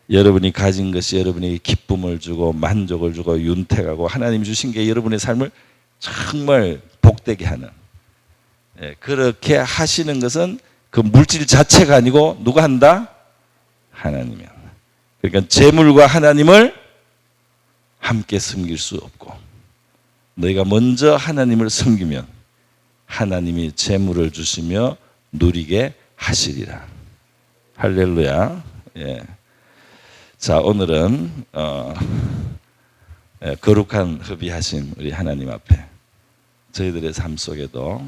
여러분이 가진 것이 여러분에게 기쁨을 주고 만족을 주고 윤택하고 하나님 주신 게 여러분의 삶을 정말 복되게 하는, 그렇게 하시는 것은 그 물질 자체가 아니고 누가 한다? 하나님이 한다. 그러니까 재물과 하나님을 함께 섬길 수 없고, 너희가 먼저 하나님을 섬기면 하나님이 재물을 주시며 누리게 하시리라. 할렐루야. 예. 자, 오늘은 거룩한 허비하신 우리 하나님 앞에 저희들의 삶 속에도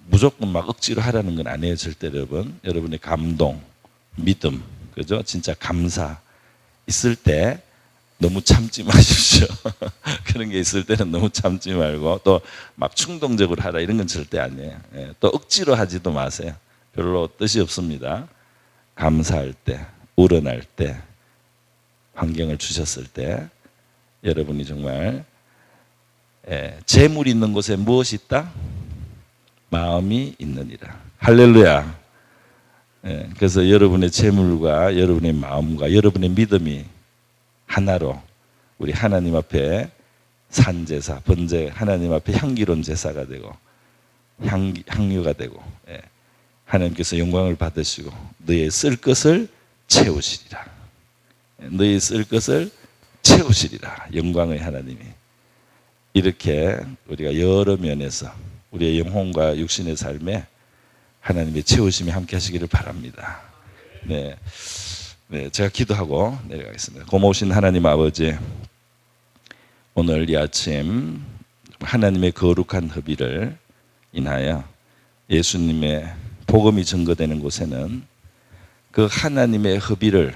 무조건 막 억지로 하라는 건 아니에요. 절대 여러분. 여러분의 감동, 믿음, 그죠? 진짜 감사 있을 때 너무 참지 마십시오. 그런 게 있을 때는 너무 참지 말고 또 막 충동적으로 하라 이런 건 절대 아니에요. 또 억지로 하지도 마세요. 별로 뜻이 없습니다. 감사할 때, 우러날 때, 환경을 주셨을 때 여러분이 정말 재물이 있는 곳에 무엇이 있다? 마음이 있느니라. 할렐루야. 그래서 여러분의 재물과 여러분의 마음과 여러분의 믿음이 하나로 우리 하나님 앞에 산제사, 번제, 하나님 앞에 향기로운 제사가 되고 향유가 되고, 하나님께서 영광을 받으시고 너의 쓸 것을 채우시리라. 너의 쓸 것을 채우시리라. 영광의 하나님이. 이렇게 우리가 여러 면에서 우리의 영혼과 육신의 삶에 하나님의 채우심이 함께 하시기를 바랍니다. 네, 제가 기도하고 내려가겠습니다. 고마우신 하나님 아버지, 오늘 이 아침 하나님의 거룩한 허비를 인하여 예수님의 복음이 증거되는 곳에는 그 하나님의 허비를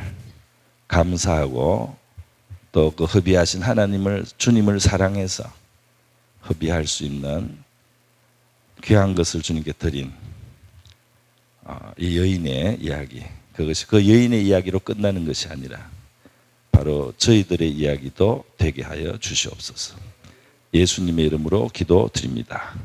감사하고 또 그 허비하신 하나님을, 주님을 사랑해서 허비할 수 있는 귀한 것을 주님께 드린 이 여인의 이야기, 그것이 그 여인의 이야기로 끝나는 것이 아니라 바로 저희들의 이야기도 되게 하여 주시옵소서. 예수님의 이름으로 기도드립니다.